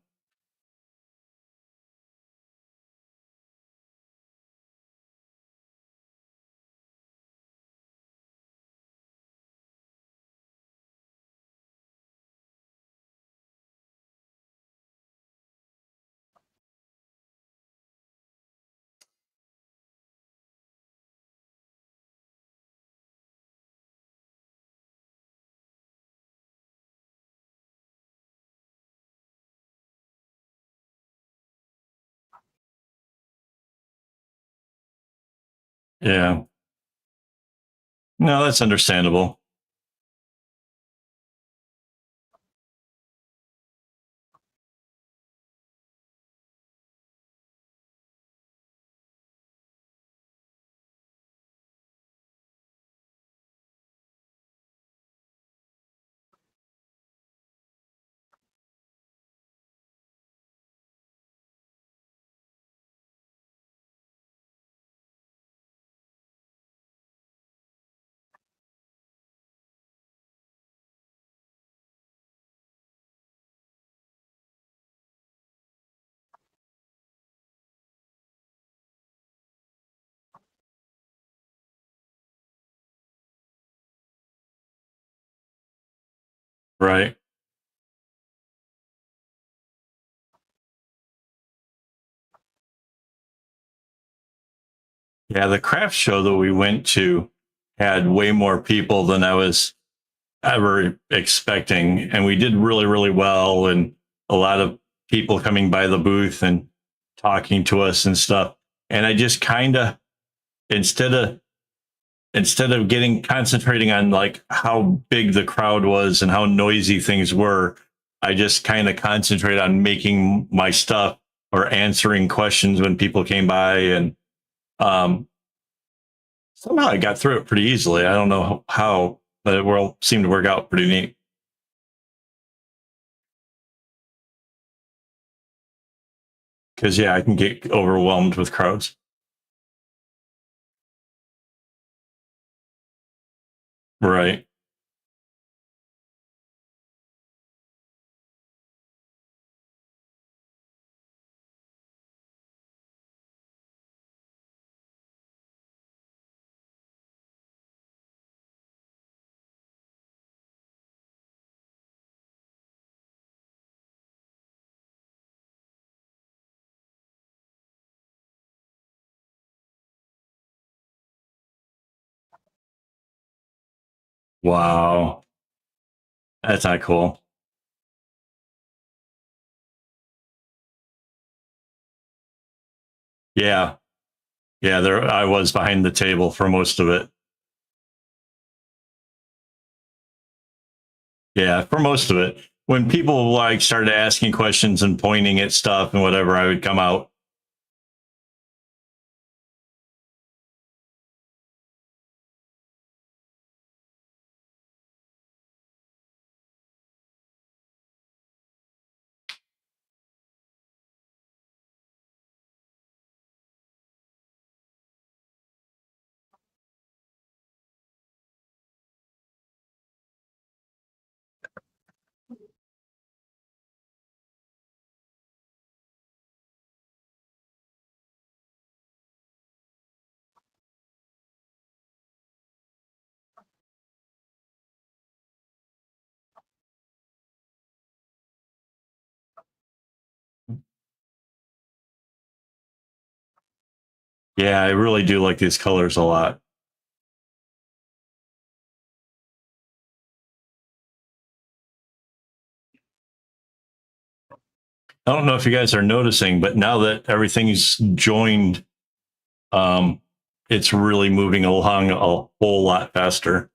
Speaker 1: Yeah. No, that's understandable. Right. Yeah, the craft show that we went to had way more people than I was ever expecting. And we did really, really well. And a lot of people coming by the booth and talking to us and stuff. And I just kind of, instead of getting concentrating on like how big the crowd was and how noisy things were, I just kind of concentrate on making my stuff or answering questions when people came by. And um, somehow I got through it pretty easily. I don't know how, but it will seem to work out pretty neat. Because yeah, I can get overwhelmed with crowds. Right. Wow. That's not cool. Yeah. Yeah. There, I was behind the table for most of it. Yeah. For most of it. When people like started asking questions and pointing at stuff and whatever, I would come out. Yeah. I really do like these colors a lot. I don't know if you guys are noticing, but now that everything's joined, um, it's really moving along a whole lot faster.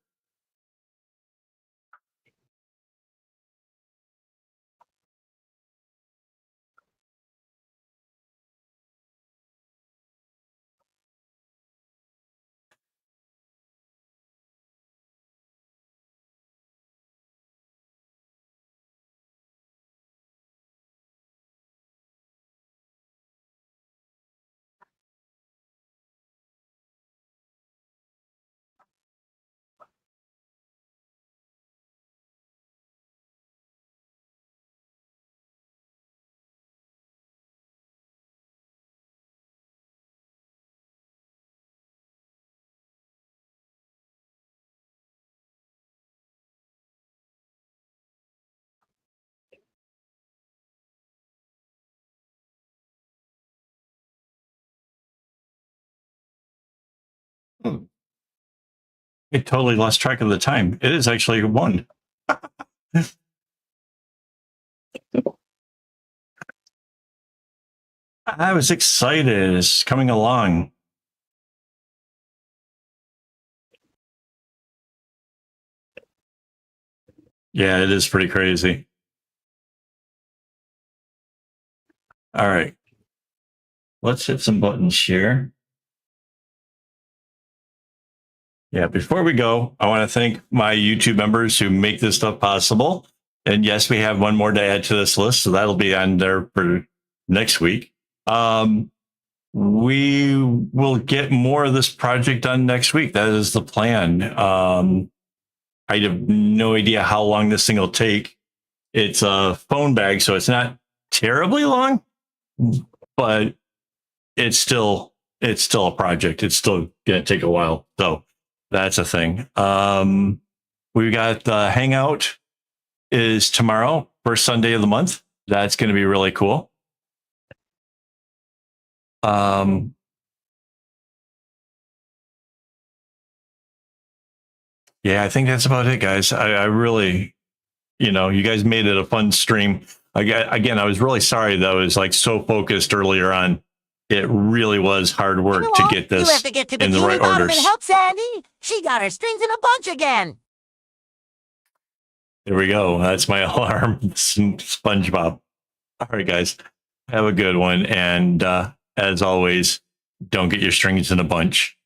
Speaker 1: I totally lost track of the time. It is actually 1. I was excited. It's coming along. Yeah, it is pretty crazy. All right. Let's hit some buttons here. Yeah, before we go, I want to thank my YouTube members who make this stuff possible. And yes, we have one more to add to this list, so that'll be on there for next week. We will get more of this project done next week. That is the plan. I have no idea how long this thing will take. It's a phone bag, so it's not terribly long, but it's still a project. It's still going to take a while. So that's a thing. We got the hangout is tomorrow, first Sunday of the month. That's going to be really cool. Yeah, I think that's about it, guys. I really, you guys made it a fun stream. Again, I was really sorry that I was like so focused earlier on. It really was hard work to get this
Speaker 3: you have to get to
Speaker 1: in the right
Speaker 3: bottom
Speaker 1: orders.
Speaker 3: and help Sandy. She got her strings in a bunch again.
Speaker 1: There we go. That's my alarm, SpongeBob. All right, guys, have a good one. And as always, don't get your strings in a bunch.